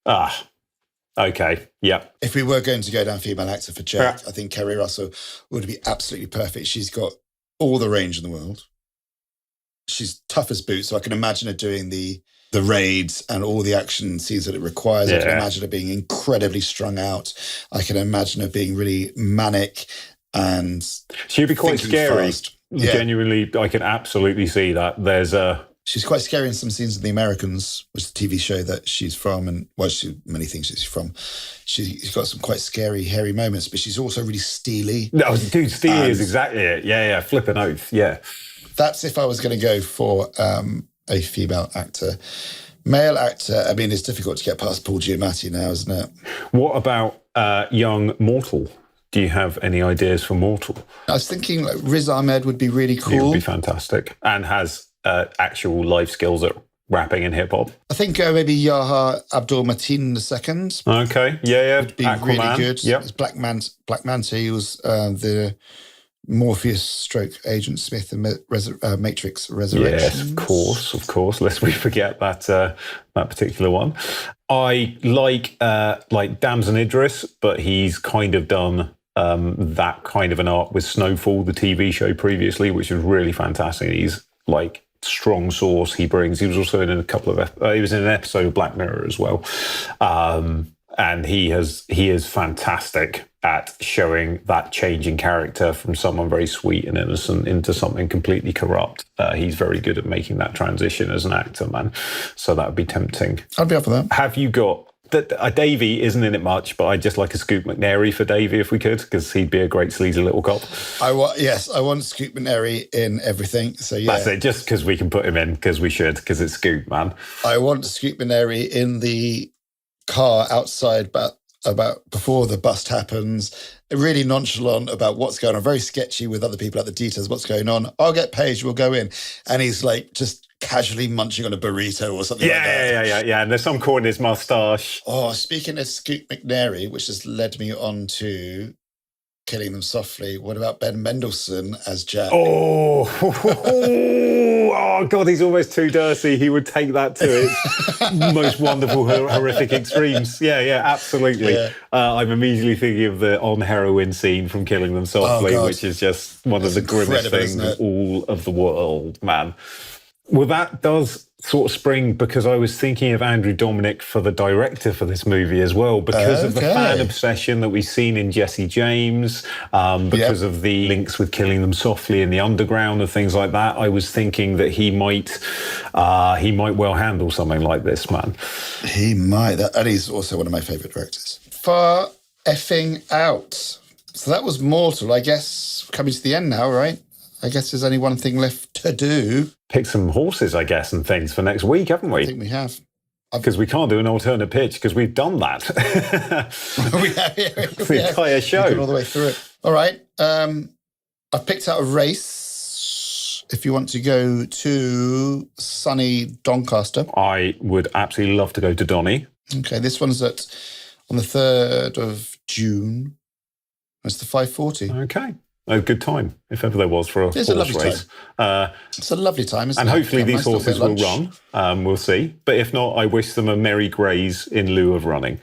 Okay, yeah. If we were going to go down female actor for Jack, I think Kerry Russell would be absolutely perfect. She's got all the range in the world. She's tough as boots, so I can imagine her doing the raids and all the action scenes that it requires. I can imagine her being incredibly strung out. I can imagine her being really manic and she'd be quite scary. Genuinely, I can absolutely see that. She's quite scary in some scenes of The Americans, which is the TV show that she's from, and many things she's from. She's got some quite scary, hairy moments, but she's also really steely. No, dude, steely is exactly it. Yeah, flipping oath, yeah. That's if I was going to go for a female actor. Male actor, I mean, it's difficult to get past Paul Giamatti now, isn't it? What about young Mortal? Do you have any ideas for Mortal? I was thinking like Riz Ahmed would be really cool. He would be fantastic and has actual life skills at rapping and hip-hop. I think maybe Yaha Abdul-Mateen II. Okay, yeah. Would be Aquaman. Really good. Yep. It's Black Manta. He was the Morpheus stroke Agent Smith in Matrix Resurrections. Yes, of course. Lest we forget that particular one. I like Damson Idris, but he's kind of done that kind of an arc with Snowfall, the TV show previously, which was really fantastic. He's like strong source he brings. He was also in a couple of he was in an episode of Black Mirror as well. And he is fantastic at showing that change in character from someone very sweet and innocent into something completely corrupt. He's very good at making that transition as an actor, man. So that would be tempting. I'd be up for that. Have you got... Davey isn't in it much, but I'd just like a Scoot McNairy for Davey if we could, because he'd be a great sleazy little cop. I want Scoot McNairy in everything. So yeah, that's it. Just because we can put him in, because we should, because it's Scoot, man. I want Scoot McNairy in the car outside, but about before the bust happens, really nonchalant about what's going on, very sketchy with other people at the details, what's going on. I'll get Paige, we'll go in. And he's like just casually munching on a burrito or something like that. Yeah. And there's some corn in his moustache. Oh, speaking of Scoot McNairy, which has led me on to Killing Them Softly, what about Ben Mendelsohn as Jack? Oh, God, he's almost too dirty. He would take that to its most wonderful, horrific extremes. Yeah, absolutely. Yeah. I'm immediately thinking of the on heroin scene from Killing Them Softly, which is just one of the grimmest things in all of the world, man. Well, that does sort of spring, because I was thinking of Andrew Dominik for the director for this movie as well, because of the fan obsession that we've seen in Jesse James, because of the links with Killing Them Softly in the underground and things like that. I was thinking that he might well handle something like this, man. He might. And he's also one of my favourite directors. Far effing out. So that was Mortal. I guess coming to the end now, right? I guess there's only one thing left to do. Pick some horses, I guess, and things for next week, haven't we? I think we have. Because we can't do an alternate pitch, because we've done that. we have. The entire show. We've gone all the way through it. All right. I've picked out a race. If you want to go to sunny Doncaster. I would absolutely love to go to Donny. Okay, this one's on the 3rd of June. It's the 5:40. Okay. A good time, if ever there was, for a horse race. It's a lovely time, isn't it? And hopefully these nice horses will run. We'll see. But if not, I wish them a merry graze in lieu of running.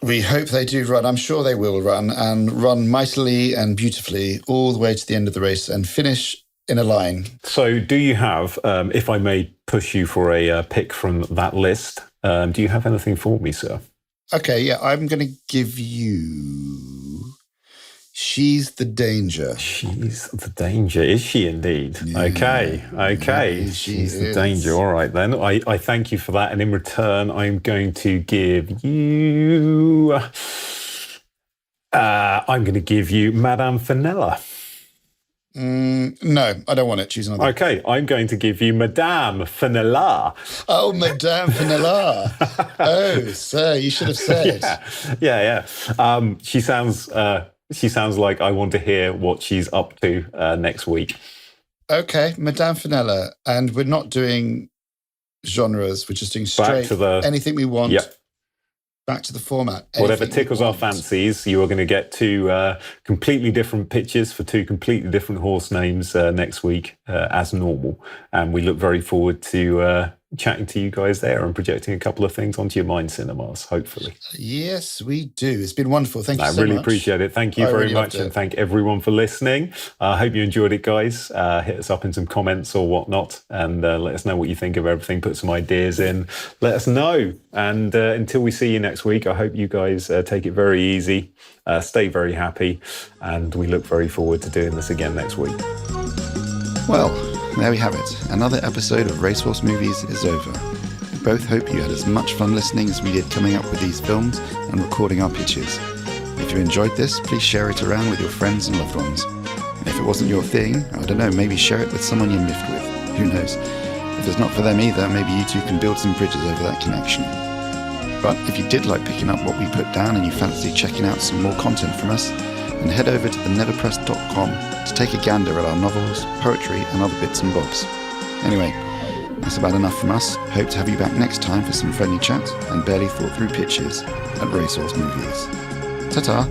We hope they do run. I'm sure they will run, and run mightily and beautifully all the way to the end of the race and finish in a line. So do you have, if I may push you for a pick from that list, do you have anything for me, sir? Okay, yeah, I'm going to give you... She's the Danger. She's the Danger. Is she indeed? Yeah, okay. Yeah, She's the Danger. All right, then. I thank you for that. And in return, I'm going to give you... Madame Fenella. No, I don't want it. Choose another. Okay, I'm going to give you Madame Fenella. Oh, Madame Fenella. Oh, sir, you should have said. Yeah. She sounds like I want to hear what she's up to next week. Okay, Madame Fenella. And we're not doing genres. We're just doing straight anything we want. Yep. Back to the format. Whatever tickles our fancies, you are going to get two completely different pitches for two completely different horse names next week, as normal. And we look very forward to chatting to you guys there and projecting a couple of things onto your mind cinemas, hopefully. Yes, we do. It's been wonderful. Thank you so much. I really appreciate it. Thank you very much, and thank everyone for listening. I hope you enjoyed it, guys. Hit us up in some comments or whatnot, and let us know what you think of everything. Put some ideas in. Let us know. And until we see you next week, I hope you guys take it very easy, stay very happy, and we look very forward to doing this again next week. Well, there we have it. Another episode of Racehorse Movies is over. We both hope you had as much fun listening as we did coming up with these films and recording our pitches. If you enjoyed this, please share it around with your friends and loved ones. And if it wasn't your thing, I don't know, maybe share it with someone you miffed with. Who knows? If it's not for them either, maybe you two can build some bridges over that connection. But if you did like picking up what we put down and you fancy checking out some more content from us, then head over to TheNeverPress.com to take a gander at our novels, poetry and other bits and bobs. Anyway, that's about enough from us. Hope to have you back next time for some friendly chat and barely thought through pitches at Racehorse Movies. Ta-ta!